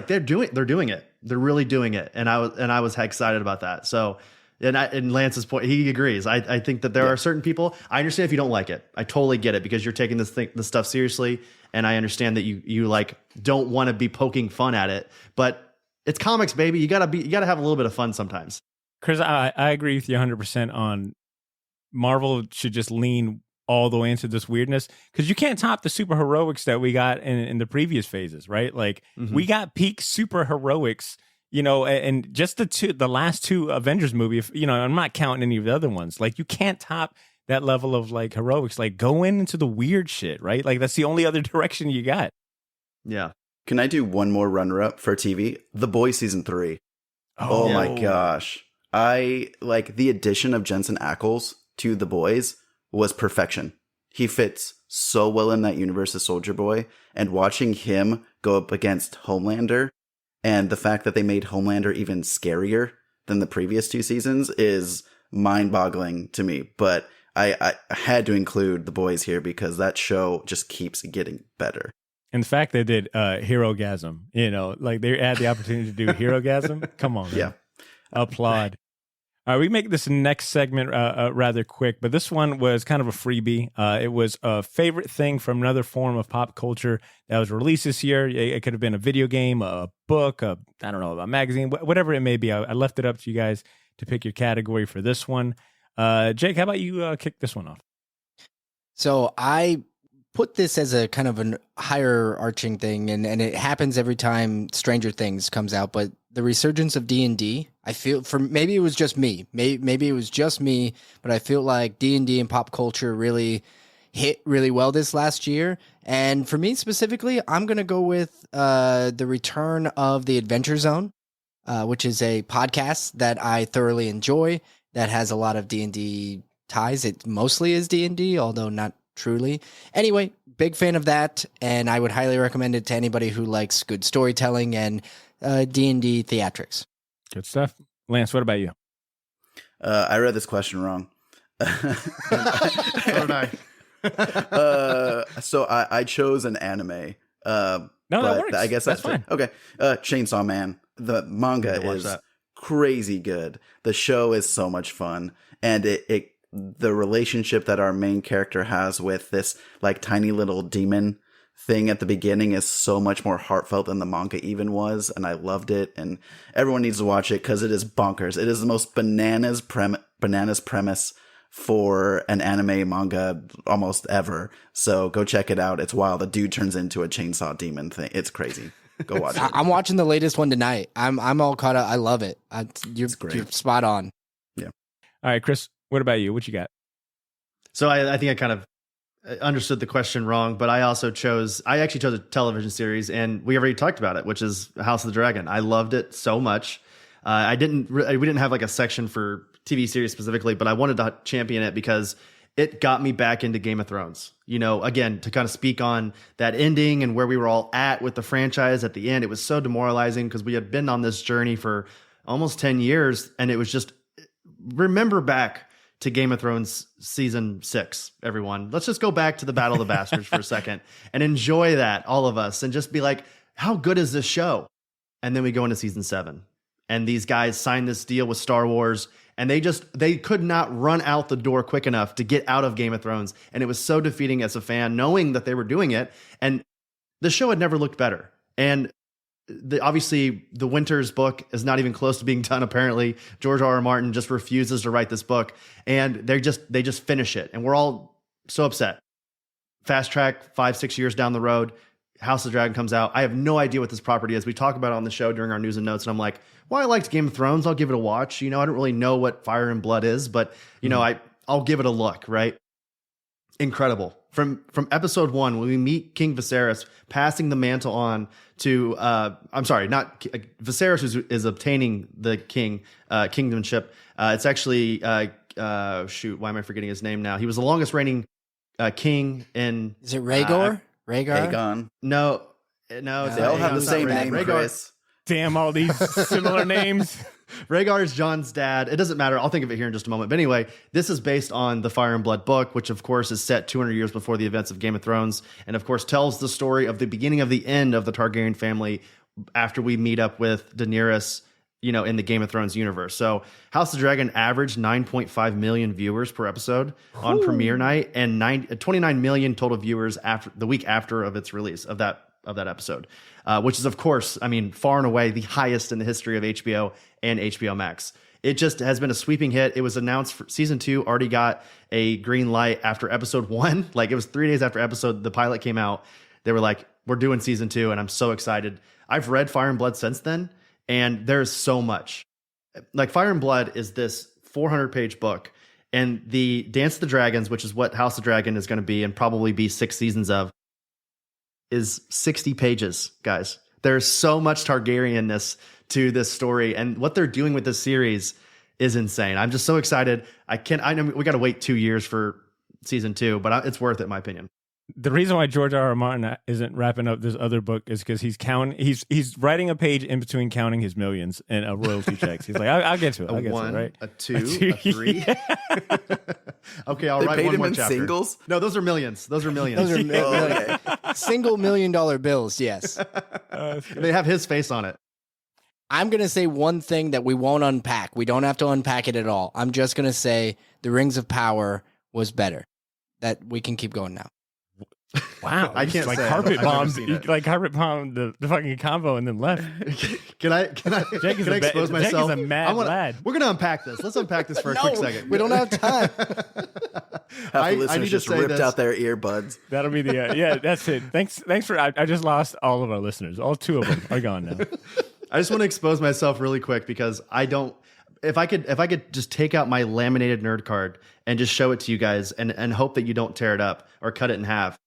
they're doing it. They're really doing it. And I was excited about that. So, and Lance's point, he agrees. I think that there are certain people, I understand if you don't like it. I totally get it, because you're taking this stuff seriously. And I understand that you like don't want to be poking fun at it, but it's comics, baby. You gotta have a little bit of fun sometimes. Chris, I agree with you 100% on Marvel should just lean all the way into this weirdness, because you can't top the super heroics that we got in the previous phases, right? Like we got peak super heroics, and just the last two Avengers movie, I'm not counting any of the other ones. Like, you can't top that level of like heroics. Like, go into the weird shit, right? Like, that's the only other direction you got. Yeah. Can I do one more runner-up for TV? The Boys season 3. Oh my gosh. I like the addition of Jensen Ackles to The Boys was perfection. He fits so well in that universe as Soldier Boy, and watching him go up against Homelander, and the fact that they made Homelander even scarier than the previous two seasons is mind-boggling to me. But I had to include The Boys here because that show just keeps getting better. And the fact they did Hero-gasm, like they had the opportunity to do Hero-gasm. Come on, man. Yeah. Applaud. All right, we make this next segment rather quick, but this one was kind of a freebie. It was a favorite thing from another form of pop culture that was released this year. It could have been a video game, a book, I don't know, a magazine, whatever it may be. I left it up to you guys to pick your category for this one. Jake, how about you kick this one off? So I put this as a kind of a higher arching thing, and it happens every time Stranger Things comes out, but the resurgence of D&D, I feel, maybe it was just me, maybe it was just me, but I feel like D&D and pop culture really hit really well this last year. And for me specifically, I'm going to go with the return of the Adventure Zone, which is a podcast that I thoroughly enjoy that has a lot of D&D ties. It mostly is D&D, although not truly. Anyway, big fan of that, and I would highly recommend it to anybody who likes good storytelling and D&D theatrics. Good stuff. Lance, what about you? I read this question wrong. So did I. So I chose an anime. No, that works. I guess that's fine. Okay. Chainsaw Man. The manga is crazy good. The show is so much fun. And the relationship that our main character has with this like tiny little demon thing at the beginning is so much more heartfelt than the manga even was, and I loved it, and everyone needs to watch it because it is bonkers. It is the most bananas premise for an anime manga almost ever, so go check it out. It's wild. The dude turns into a chainsaw demon thing. It's crazy. Go watch it. I'm watching the latest one tonight. I'm all caught up. I love it. You're spot on. Yeah. All right, Chris, what about you? What you got? So I think I kind of understood the question wrong, but I actually chose a television series, and we already talked about it, which is House of the Dragon. I loved it so much. We didn't have like a section for TV series specifically, but I wanted to champion it because it got me back into Game of Thrones. Again, to kind of speak on that ending and where we were all at with the franchise at the end, it was so demoralizing because we had been on this journey for almost 10 years, and it was just, remember back to Game of Thrones season 6, everyone. Let's just go back to the Battle of the Bastards for a second and enjoy that, all of us, and just be like, how good is this show? And then we go into season 7, and these guys signed this deal with Star Wars, and they could not run out the door quick enough to get out of Game of Thrones. And it was so defeating as a fan, knowing that they were doing it. And the show had never looked better. And obviously the Winters book is not even close to being done. Apparently George R.R. Martin just refuses to write this book, and they just finish it, and we're all so upset. Fast track 5-6 years down the road, House of the Dragon comes out. I have no idea what this property is. We talk about it on the show during our news and notes, and I'm like, well, I liked Game of Thrones, I'll give it a watch. I don't really know what Fire and Blood is, but I'll give it a look. Right? Incredible. From episode 1, when we meet King Viserys passing the mantle on to Viserys is obtaining the kingdomship. It's actually shoot, why am I forgetting his name now? He was the longest reigning king in. Is it Rhaegar? Aegon. No, they all have the same name. Chris. Damn, all these similar names. Rhaegar is Jon's dad. It doesn't matter. I'll think of it here in just a moment. But anyway, this is based on the Fire and Blood book, which of course is set 200 years before the events of Game of Thrones, and of course tells the story of the beginning of the end of the Targaryen family after we meet up with Daenerys, in the Game of Thrones universe. So House of the Dragon averaged 9.5 million viewers per episode on premiere night, and 29 million total viewers after the week after of its release of that episode, which is, of course, far and away the highest in the history of HBO and HBO Max. It just has been a sweeping hit. It was announced for season 2, already got a green light after episode 1. Like, it was 3 days after the pilot came out. They were like, we're doing season 2, and I'm so excited. I've read Fire and Blood since then, and there's so much. Like, Fire and Blood is this 400-page book, and the Dance of the Dragons, which is what House of Dragon is going to be and probably be 6 seasons of, is 60 pages, guys. There's so much Targaryenness to this story, and what they're doing with this series is insane. I'm just so excited. I know we got to wait 2 years for season 2, but it's worth it, in my opinion. The reason why George R.R. Martin isn't wrapping up this other book is because he's writing a page in between counting his millions and royalty checks. He's like, I'll get to it. A 1, right? A 2, a 3. Okay, I'll write one more chapter. Singles? No, those are millions. Those are millions. Okay. Single $1 million bills, yes. They have his face on it. I'm going to say one thing that we won't unpack. We don't have to unpack it at all. I'm just going to say the Rings of Power was better. That we can keep going now. Wow, I can't like say carpet I've never bombs, seen it. like carpet bombed the fucking combo and then left. Can I Jake is expose myself? Jake is a mad lad. We're gonna unpack this. Let's unpack this for a quick second. We don't have time. Half I the listeners need to just say ripped this. out their earbuds. That'll be the yeah. That's it. Thanks for. I just lost all of our listeners. All 2 of them are gone now. I just want to expose myself really quick because I don't. If I could just take out my laminated nerd card and just show it to you guys and hope that you don't tear it up or cut it in half.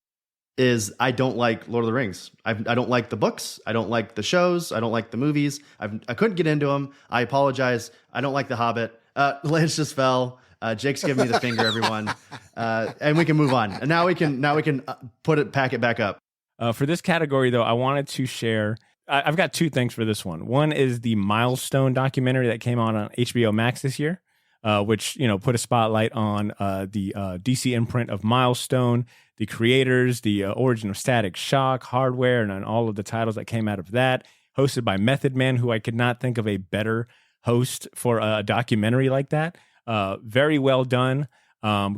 Is I don't like Lord of the Rings. I don't like the books. I don't like the shows. I don't like the movies. I couldn't get into them. I apologize. I don't like The Hobbit. Lance just fell. Jake's giving me the finger, everyone. And we can move on. And now we can pack it back up. For this category, though, I wanted to share. I've got 2 things for this one. One is the Milestone documentary that came on HBO Max this year, which put a spotlight on the DC imprint of Milestone, the creators, the origin of Static Shock, Hardware, and all of the titles that came out of that. Hosted by Method Man, who I could not think of a better host for a documentary like that. Very well done.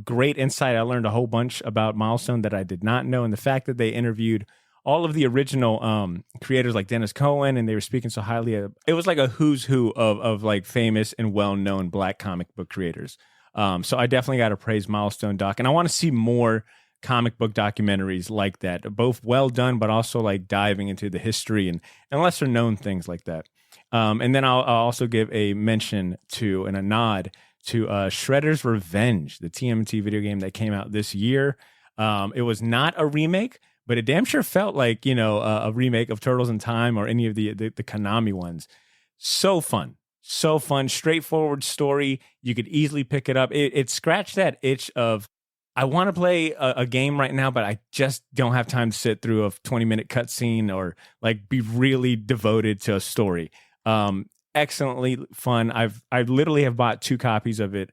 Great insight. I learned a whole bunch about Milestone that I did not know, and the fact that they interviewed all of the original creators like Dennis Cohen, and they were speaking so highly of it. Was like a who's who of like famous and well-known Black comic book creators. So I definitely got to praise Milestone doc, and I want to see more comic book documentaries like that, both well done, but also like diving into the history and lesser known things like that. And then I'll also give a mention to and a nod to Shredder's Revenge, the TMNT video game that came out this year. It was not a remake, but it damn sure felt like, a remake of Turtles in Time or any of the Konami ones. So fun, straightforward story. You could easily pick it up. It scratched that itch of, I want to play a game right now, but I just don't have time to sit through a 20-minute cutscene or like be really devoted to a story. Excellently fun. I literally have bought 2 copies of it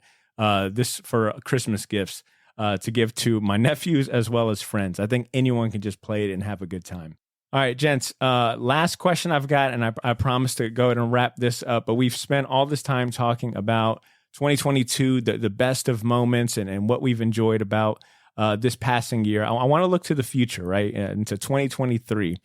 this for Christmas gifts to give to my nephews as well as friends. I think anyone can just play it and have a good time. All right, gents, last question I've got, and I promise to go ahead and wrap this up, but we've spent all this time talking about 2022, the best of moments and what we've enjoyed about this passing year. I want to look to the future, right, into 2023.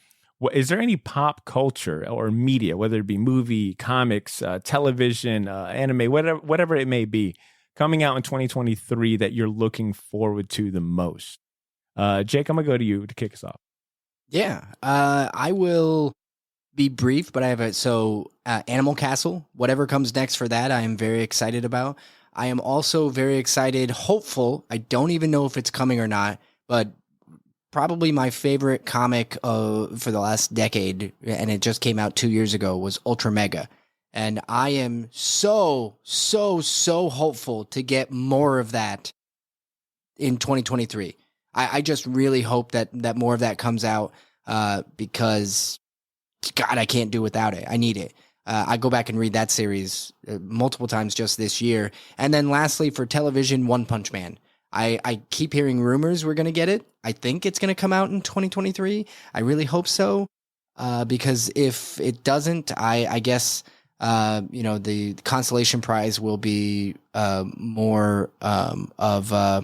Is there any pop culture or media, whether it be movie, comics, television, anime, whatever it may be, coming out in 2023 that you're looking forward to the most? Jake, I'm going to go to you to kick us off. Yeah, I will be brief, but I have Animal Castle, whatever comes next for that, I am very excited about. I am also very excited, hopeful. I don't even know if it's coming or not, but probably my favorite comic for the last decade, and it just came out 2 years ago, was Ultra Mega. And I am so hopeful to get more of that in 2023. I just really hope that more of that comes out because, God, I can't do without it. I need it. I go back and read that series multiple times just this year. And then lastly, for television, One Punch Man. I keep hearing rumors we're going to get it. I think it's going to come out in 2023. I really hope so. Because if it doesn't, I guess, the consolation prize will be more of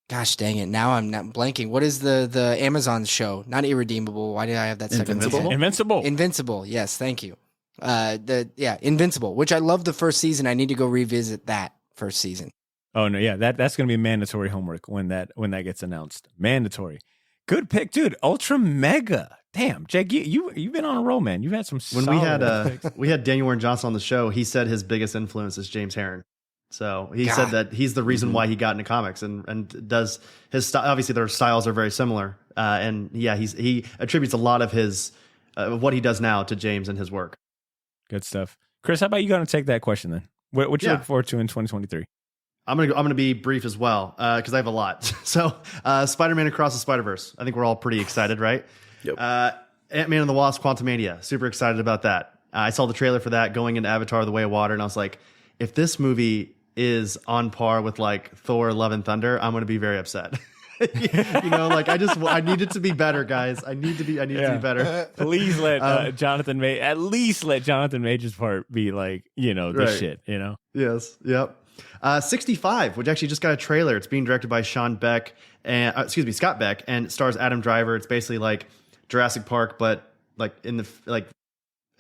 gosh dang it. Now I'm not blanking. What is the Amazon show? Not Irredeemable. Why did I have that second? Invincible. Yes. Thank you. Invincible, which I love the first season. I need to go revisit that first season. Oh no. Yeah. That's going to be mandatory homework when that gets announced. Mandatory. Good pick, dude. Ultra Mega. Damn, Jake, you've been on a roll, man. You've had some when solid we had Daniel Warren Johnson on the show, he said his biggest influence is James Herron. So he said that he's the reason why he got into comics and does his style. Obviously, their styles are very similar. And yeah, he attributes a lot of his what he does now to James and his work. Good stuff. Chris, how about you going to take that question then? What you look forward to in 2023? I'm gonna be brief as well because I have a lot. So Spider-Man Across the Spider-Verse. I think we're all pretty excited, right? Yep. Ant-Man and the Wasp: Quantumania. Super excited about that. I saw the trailer for that going into Avatar: The Way of Water, and I was like, if this movie is on par with like Thor: Love and Thunder, I'm going to be very upset. Like I need it to be better, guys. I need to be better. Please let Jonathan at least let Jonathan Major's part be like, this shit, Yes. Yep. 65, which actually just got a trailer. It's being directed by Scott Beck, and it stars Adam Driver. It's basically like Jurassic Park, but like in the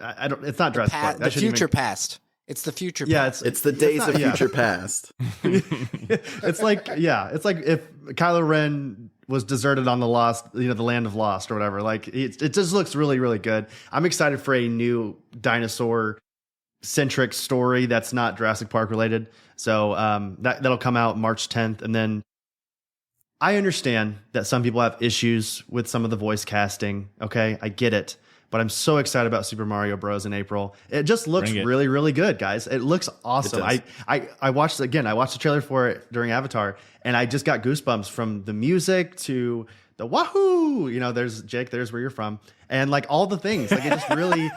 it's not Jurassic Park. The future past. It's the future. Yeah, past. it's the days of future past. It's like if Kylo Ren was deserted on the the land of Lost or whatever. Like it just looks really, really good. I'm excited for a new dinosaur centric story that's not Jurassic Park related. So that'll come out March 10th, and then I understand that some people have issues with some of the voice casting. Okay, I get it. But I'm so excited about Super Mario Bros. In April. It just looks really, really good, guys. It looks awesome. I watched the trailer for it during Avatar, and I just got goosebumps from the music to the wahoo. There's Jake, there's where you're from. And like all the things. Like it just really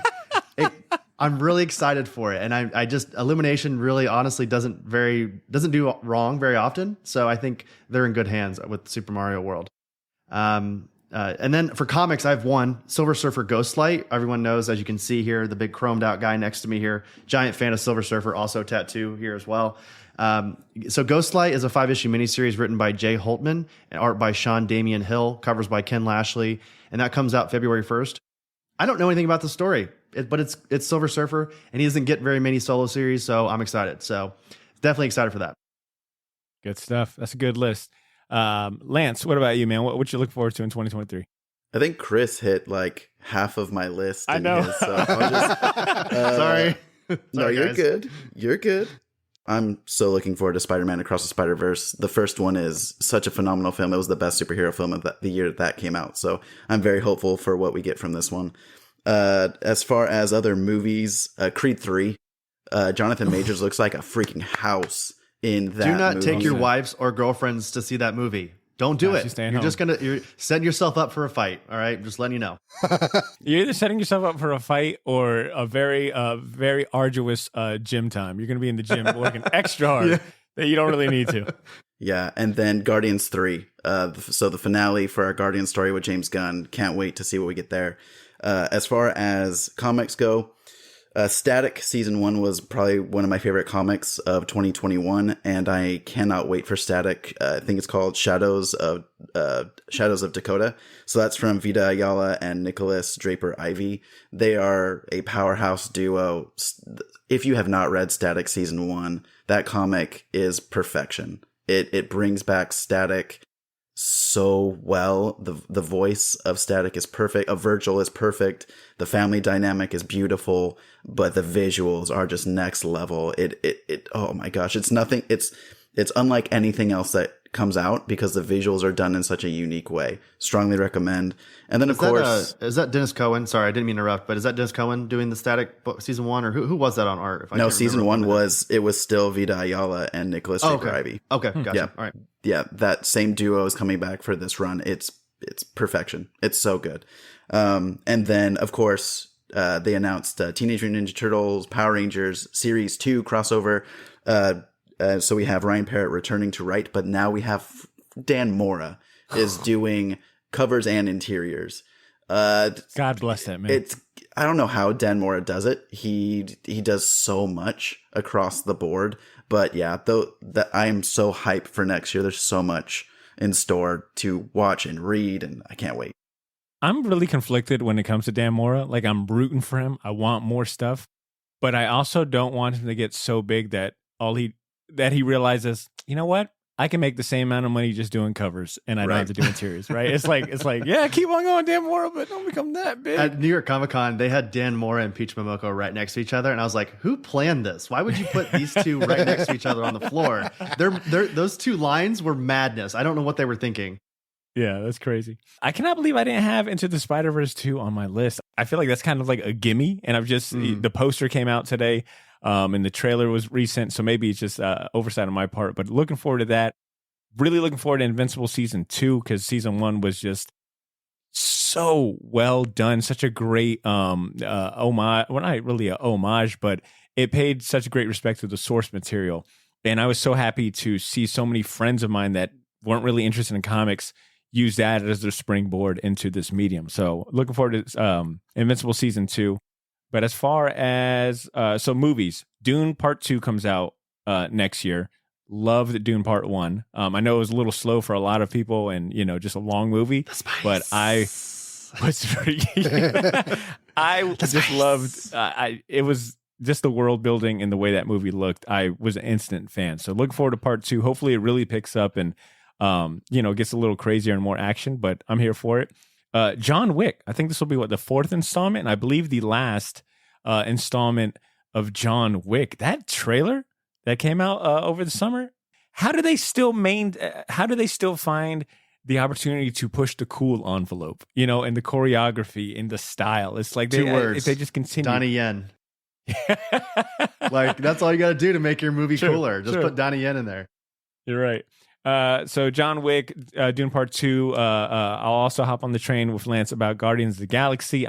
I'm really excited for it. And I just Illumination really honestly doesn't do wrong very often. So I think they're in good hands with Super Mario World. And then for comics, I have one, Silver Surfer Ghostlight. Everyone knows, as you can see here, the big chromed out guy next to me here. Giant fan of Silver Surfer, also tattoo here as well. So Ghostlight is a 5-issue miniseries written by Jay Holtman and art by Sean Damian Hill, covers by Ken Lashley, and that comes out February 1st. I don't know anything about the story, but it's Silver Surfer, and he doesn't get very many solo series, so I'm excited. So definitely excited for that. Good stuff. That's a good list. Lance, what about you, man? What you look forward to in 2023? I think Chris hit like half of my list. I know. So I'll just, Sorry. No, you're guys. good. You're good. I'm so looking forward to Spider-Man Across the Spider-Verse. The first one is such a phenomenal film. It was the best superhero film of the year that came out. So I'm very hopeful for what we get from this one. As far as other movies, Creed 3, Jonathan Majors looks like a freaking house in that Do not movie. take your wives or girlfriends to see that movie. Don't do it. You're setting yourself up for a fight. All right. I'm just letting you know. You're either setting yourself up for a fight or a very, very arduous gym time. You're going to be in the gym working extra hard that you don't really need to. Yeah. And then Guardians 3. So the finale for our Guardian story with James Gunn. Can't wait to see what we get there. As far as comics go, Static Season 1 was probably one of my favorite comics of 2021, and I cannot wait for Static. I think it's called Shadows of Dakota. So that's from Vita Ayala and Nicholas Draper-Ivey. They are a powerhouse duo. If you have not read Static Season 1, that comic is perfection. It brings back Static so well. The voice of Static is perfect. Of Virgil is perfect. The family dynamic is beautiful, but the visuals are just next level. It oh my gosh, it's nothing. It's unlike anything else that comes out because the visuals are done in such a unique way. Strongly recommend. And then of course, is that Dennis Cohen? Sorry, I didn't mean to interrupt, but is that Dennis Cohen doing the Static book, Season 1, or who was that on art? No, Season 1 was still Vita Ayala and Nicholas Draper-Ivey. Okay, gotcha. Yeah. All right. Yeah, that same duo is coming back for this run. It's perfection. It's so good. And then, of course, they announced Teenage Mutant Ninja Turtles, Power Rangers Series 2 crossover. So we have Ryan Parrott returning to write, but now we have Dan Mora is doing covers and interiors. God bless that man. I don't know how Dan Mora does it. He does so much across the board. But yeah, I am so hyped for next year. There's so much in store to watch and read, and I can't wait. I'm really conflicted when it comes to Dan Mora. Like, I'm rooting for him. I want more stuff, but I also don't want him to get so big that he realizes, you know what? I can make the same amount of money just doing covers, and I don't have to do interiors, right? It's like, yeah, keep on going, Dan Mora, but don't become that big. At New York Comic Con, they had Dan Mora and Peach Momoko right next to each other, and I was like, who planned this? Why would you put these two right next to each other on the floor? Those two lines were madness. I don't know what they were thinking. Yeah, that's crazy. I cannot believe I didn't have Into the Spider-Verse 2 on my list. I feel like that's kind of like a gimme, and I've just the poster came out today, and the trailer was recent, so maybe it's just oversight on my part, but looking forward to that. Really looking forward to Invincible Season 2 because Season 1 was just so well done. Such a great homage. Well, not really a homage, but it paid such great respect to the source material. And I was so happy to see so many friends of mine that weren't really interested in comics use that as their springboard into this medium. So looking forward to Invincible season 2. But as far as movies, Dune Part 2 comes out next year. Loved Dune Part 1. I know it was a little slow for a lot of people, and just a long movie. But I was I just loved. It was just the world building and the way that movie looked. I was an instant fan. So looking forward to Part 2. Hopefully, it really picks up and gets a little crazier and more action. But I'm here for it. John Wick. I think this will be the 4th installment, and I believe the last installment of John Wick. That trailer that came out over the summer. How do they still find the opportunity to push the cool envelope? And the choreography and the style. It's like 2 words. They just continue. Donnie Yen. Like that's all you got to do to make your movie cooler. Just put Donnie Yen in there. You're right. So John Wick, Dune Part 2. I'll also hop on the train with Lance about Guardians of the Galaxy.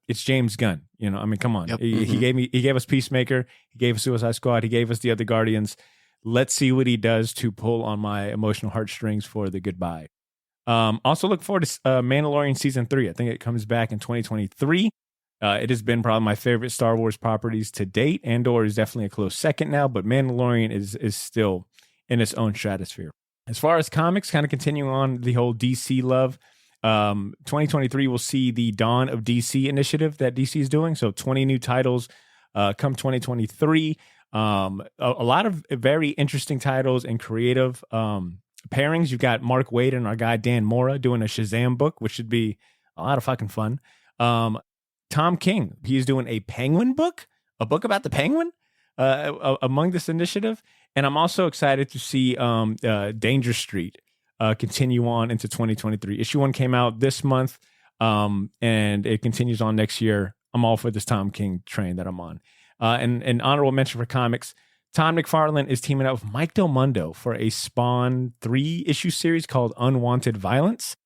It's James Gunn. Come on. Yep. He gave us Peacemaker. He gave us Suicide Squad. He gave us the other Guardians. Let's see what he does to pull on my emotional heartstrings for the goodbye. Also look forward to Mandalorian season 3. I think it comes back in 2023. It has been probably my favorite Star Wars properties to date. Andor is definitely a close second now, but Mandalorian is still in its own stratosphere. As far as comics, kind of continuing on the whole DC love, 2023 will see the dawn of DC initiative that DC is doing. So 20 new titles come 2023. A lot of very interesting titles and creative pairings. You've got Mark Waid and our guy Dan Mora doing a Shazam book, which should be a lot of fucking fun. Tom King, he's doing a Penguin book, a book about the Penguin among this initiative. And I'm also excited to see Danger Street continue on into 2023. Issue 1 came out this month, and it continues on next year. I'm all for this Tom King train that I'm on. And an honorable mention for comics, Todd McFarlane is teaming up with Mike Del Mundo for a Spawn 3-issue series called Unwanted Violence.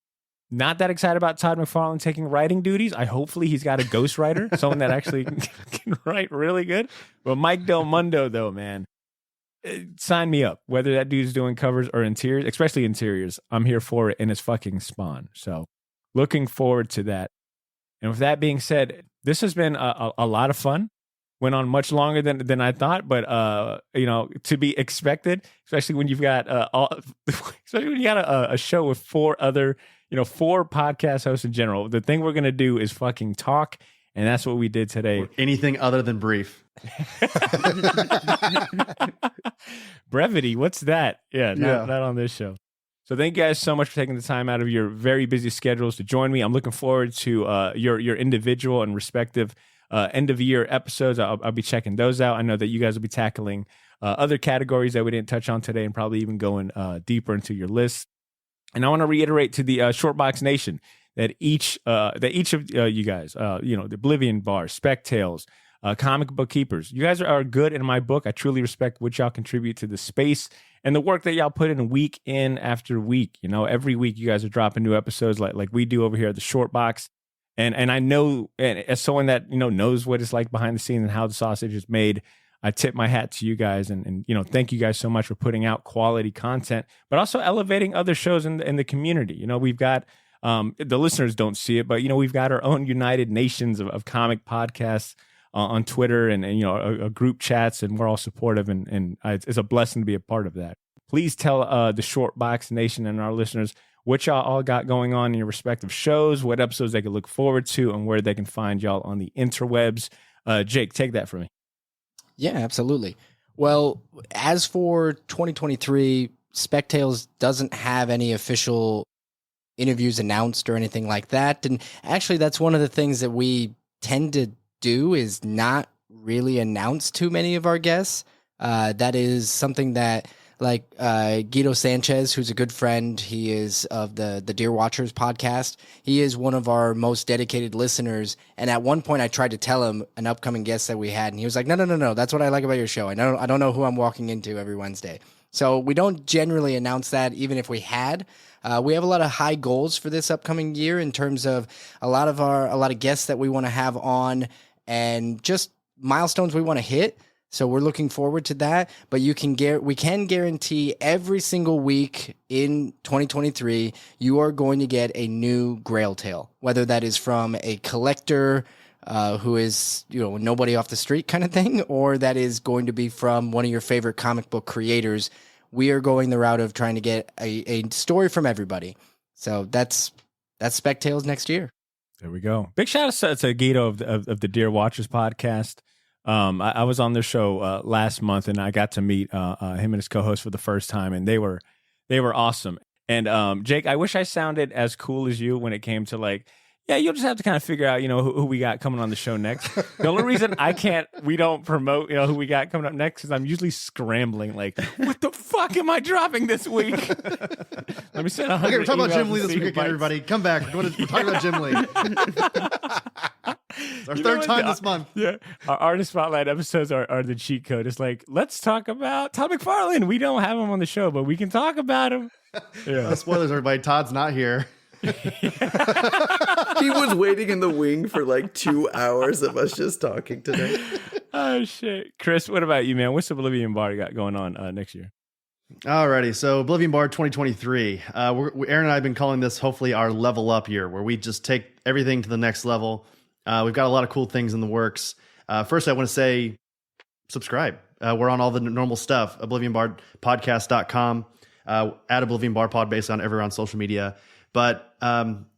Not that excited about Todd McFarlane taking writing duties. Hopefully he's got a ghostwriter, someone that actually can write really good. But Mike Del Mundo, though, man, sign me up. Whether that dude's doing covers or interiors, especially interiors, I'm here for it, and it's fucking Spawn. So looking forward to that. And with that being said, this has been a lot of fun. Went on much longer than I thought, but to be expected, especially when you've got especially when you got a show with 4 other, 4 podcast hosts in general. The thing we're gonna do is fucking talk, and that's what we did today. Or anything other than brief. Brevity, what's that? Not on this show. So thank you guys so much for taking the time out of your very busy schedules to join me. I'm looking forward to your individual and respective end of year episodes. I'll be checking those out. I know that you guys will be tackling other categories that we didn't touch on today, and probably even going deeper into your list. And I want to reiterate to the Shortbox Nation that each of you guys, the Oblivion Bar, Spec Tales, Comic Book Keepers, you guys are good in my book. I truly respect what y'all contribute to the space and the work that y'all put in after week. Every week you guys are dropping new episodes like we do over here at the Shortbox. And I know, and as someone that knows what it's like behind the scenes and how the sausage is made, I tip my hat to you guys, and thank you guys so much for putting out quality content, but also elevating other shows in the community. We've got the listeners don't see it, but we've got our own United Nations of comic podcasts on Twitter, and a group chats, and we're all supportive, and it's a blessing to be a part of that. Please tell the Shortbox Nation and our listeners what y'all all got going on in your respective shows, what episodes they can look forward to, and where they can find y'all on the interwebs. Jake, take that from me. Yeah, absolutely. Well, as for 2023, Spec Tales doesn't have any official interviews announced or anything like that. And actually, that's one of the things that we tend to do, is not really announce too many of our guests. That is something that, like Guido Sanchez, who's a good friend, he is of the Deer Watchers podcast. He is one of our most dedicated listeners. And at one point I tried to tell him an upcoming guest that we had, and he was like, no. That's what I like about your show. I don't know who I'm walking into every Wednesday. So we don't generally announce that, even if we had. We have a lot of high goals for this upcoming year in terms of a lot of guests that we want to have on, and just milestones we want to hit. So we're looking forward to that. But we can guarantee every single week in 2023, you are going to get a new Grail tale, whether that is from a collector who is, nobody off the street kind of thing, or that is going to be from one of your favorite comic book creators. We are going the route of trying to get a story from everybody. So that's Spec Tales next year. There we go. Big shout out to Guido of the Dear Watchers podcast. I was on their show last month, and I got to meet him and his co-host for the first time, and they were awesome. And Jake, I wish I sounded as cool as you when it came to like, yeah, you'll just have to kind of figure out, who we got coming on the show next. The only reason we don't promote, who we got coming up next is I'm usually scrambling like, what the fuck am I dropping this week? Let me send 100 Okay, we're talking about Jim Lee this week, again, everybody. Come back. We're talking about Jim Lee. It's our third time this month. Yeah, our Artist Spotlight episodes are the cheat code. It's like, let's talk about Todd McFarlane. We don't have him on the show, but we can talk about him. Yeah. Spoilers, everybody. Todd's not here. He was waiting in the wing for like 2 hours of us just talking today. Oh shit, Chris, what about you, man? What's the Oblivion Bar you got going on next year? Alrighty, so Oblivion Bar 2023. Aaron and I have been calling this hopefully our level up year, where we just take everything to the next level. We've got a lot of cool things in the works. First, I want to say subscribe. We're on all the normal stuff. OblivionBarPodcast.com, at Oblivion Bar Pod, based on everywhere on social media. But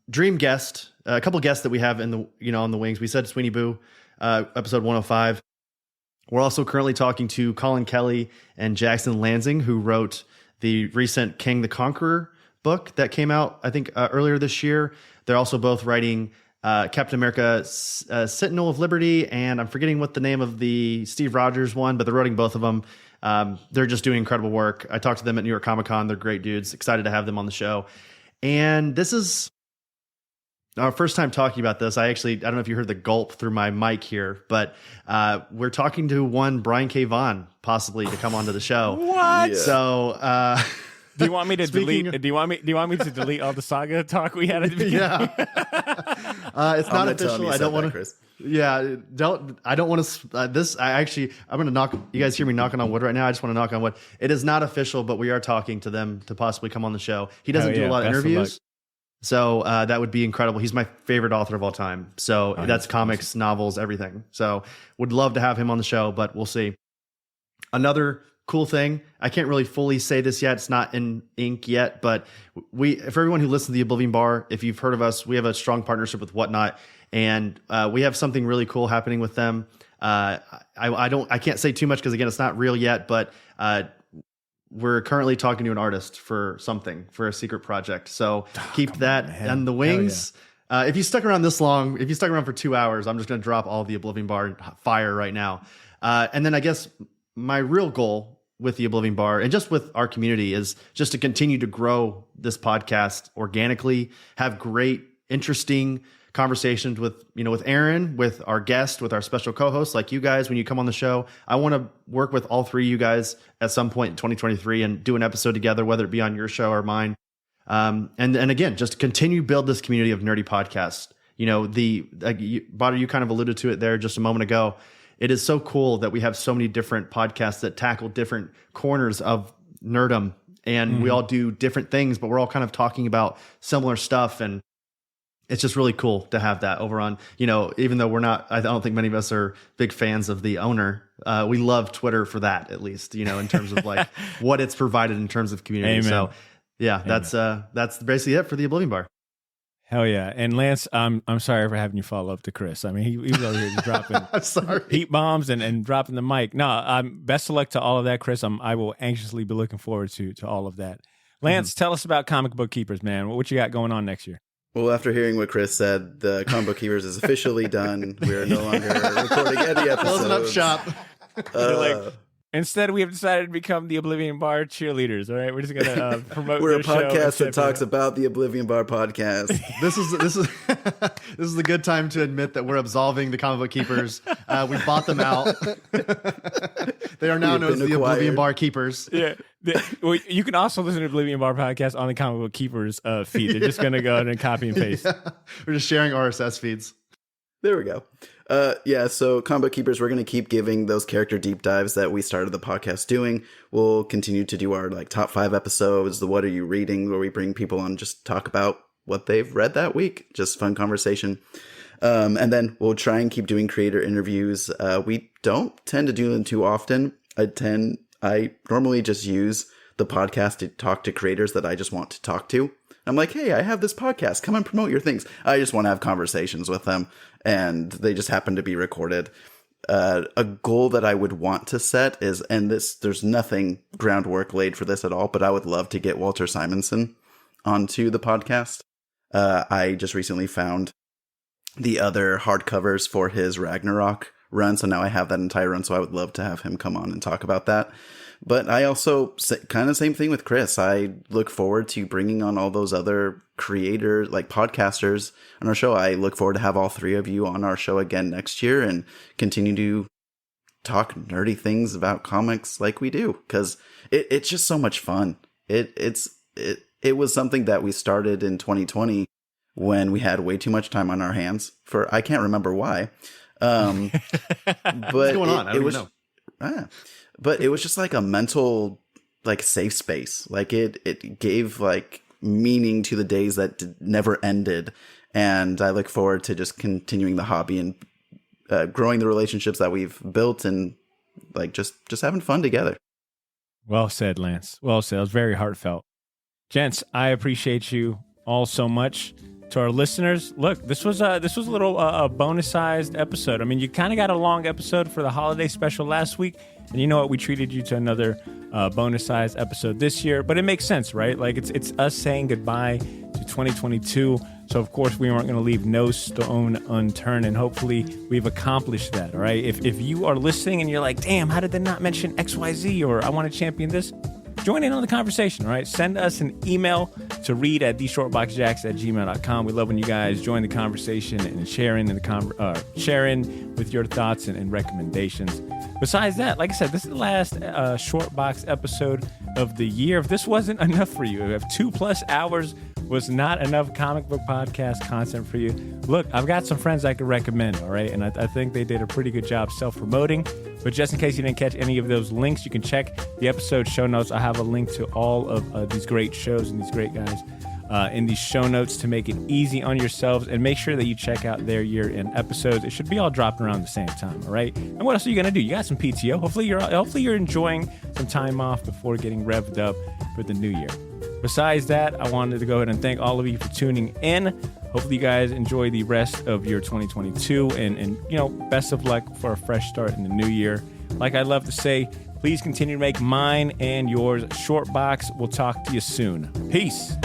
dream guest, a couple guests that we have in the on the wings. We said Sweeney Boo, episode 105. We're also currently talking to Colin Kelly and Jackson Lansing, who wrote the recent King the Conqueror book that came out, I think, earlier this year. They're also both writing Captain America Sentinel of Liberty, and I'm forgetting what the name of the Steve Rogers one, but they're writing both of them. They're just doing incredible work. I talked to them at New York Comic Con. They're great dudes. Excited to have them on the show. And this is our first time talking about this. I don't know if you heard the gulp through my mic here, but we're talking to one Brian K. Vaughan possibly to come onto the show. What? Yeah. So do you want me to delete? Do you want me to delete all the Saga talk we had at the beginning? Yeah. It's not official. I don't want to. Yeah, I don't want to. I'm going to knock. You guys hear me knocking on wood right now? I just want to knock on wood. It is not official, but we are talking to them to possibly come on the show. He doesn't do a lot of interviews, so that would be incredible. He's my favorite author of all time. So that's comics, novels, everything. So would love to have him on the show, but we'll see. Another cool thing, I can't really fully say this yet. It's not in ink yet, but for everyone who listens to the Oblivion Bar, if you've heard of us, we have a strong partnership with Whatnot. And we have something really cool happening with them. I can't say too much because again, it's not real yet. But we're currently talking to an artist for a secret project. So keep that on the wings. Yeah. If you stuck around this long, if you stuck around for 2 hours, I'm just going to drop all the Oblivion Bar fire right now. And then I guess my real goal with the Oblivion Bar and just with our community is just to continue to grow this podcast organically, have great, interesting conversations with Aaron, with our guest, with our special co-hosts like you guys when you come on the show. I want to work with all three of you guys at some point in 2023 and do an episode together, whether it be on your show or mine. And again, just continue build this community of nerdy podcasts. Botter, you kind of alluded to it there just a moment ago. It is so cool that we have so many different podcasts that tackle different corners of nerdom, and we all do different things, but we're all kind of talking about similar stuff. And it's just really cool to have that over on, even though I don't think many of us are big fans of the owner. We love Twitter for that, at least, in terms of like what it's provided in terms of community. Amen. So yeah, that's basically it for the Oblivion Bar. Hell yeah. And Lance, I'm sorry for having you follow up to Chris. I mean, he was over here just dropping heat bombs and dropping the mic. No, best of luck to all of that, Chris. I will anxiously be looking forward to all of that. Lance, tell us about Comic Book Keepers, man. What you got going on next year? Well, after hearing what Chris said, the Comic Book Keepers is officially done. We are no longer recording any episodes. Closing up shop. Instead, we have decided to become the Oblivion Bar cheerleaders. All right, we're just gonna promote. We're a podcast that talks about the Oblivion Bar podcast. This is the good time to admit that we're absolving the Comic Book Keepers. We bought them out. They are now known as the Oblivion Bar Keepers. Yeah. Well, you can also listen to Oblivion Bar podcast on the Comic Book Keepers feed. They're just gonna go and copy and paste. Yeah. We're just sharing RSS feeds. There we go. Yeah, so Combo Keepers, we're going to keep giving those character deep dives that we started the podcast doing. We'll continue to do our like top 5 episodes, the What Are You Reading, where we bring people on just talk about what they've read that week. Just fun conversation. And then we'll try and keep doing creator interviews. We don't tend to do them too often. I normally just use the podcast to talk to creators that I just want to talk to. I'm like, hey, I have this podcast. Come and promote your things. I just want to have conversations with them, and they just happen to be recorded. A goal that I would want to set is, and there's nothing groundwork laid for this at all, but I would love to get Walter Simonson onto the podcast. I just recently found the other hardcovers for his Ragnarok run, so now I have that entire run, so I would love to have him come on and talk about that. But I also, kind of same thing with Chris. I look forward to bringing on all those other creators, like podcasters on our show. I look forward to have all 3 of you on our show again next year and continue to talk nerdy things about comics like we do, because it's just so much fun. It was something that we started in 2020 when we had way too much time on our hands for, I can't remember why. But what's going on? I don't even know. But it was just like a mental, like, safe space. Like it gave like meaning to the days that never ended. And I look forward to just continuing the hobby and growing the relationships that we've built, and like just having fun together. Well said, Lance. Well said. It was very heartfelt. Gents, I appreciate you all so much. To our listeners, look, this was a little bonus-sized episode. I mean, you kind of got a long episode for the holiday special last week, and you know what? We treated you to another bonus-sized episode this year, but it makes sense, right? Like, it's us saying goodbye to 2022, so of course we weren't going to leave no stone unturned, and hopefully we've accomplished that, all right? If you are listening and you're like, damn, how did they not mention XYZ, or I want to champion this? Join in on the conversation, all right? Send us an email to read@theshortboxjacks@gmail.com. We love when you guys join the conversation and sharing with your thoughts and recommendations. Besides that, like I said, this is the last Short Box episode of the year. If this wasn't enough for you, if 2+ hours was not enough comic book podcast content for you, look, I've got some friends I could recommend, all right? And I think they did a pretty good job self-promoting. But just in case you didn't catch any of those links, you can check the episode show notes. I have a link to all of these great shows and these great guys in these show notes to make it easy on yourselves, and make sure that you check out their year-end episodes. It should be all dropping around the same time, all right? And what else are you going to do? You got some PTO. Hopefully you're enjoying some time off before getting revved up for the new year. Besides that, I wanted to go ahead and thank all of you for tuning in. Hopefully you guys enjoy the rest of your 2022, and you know, best of luck for a fresh start in the new year. Like I love to say, please continue to make mine and yours Short Box. We'll talk to you soon. Peace.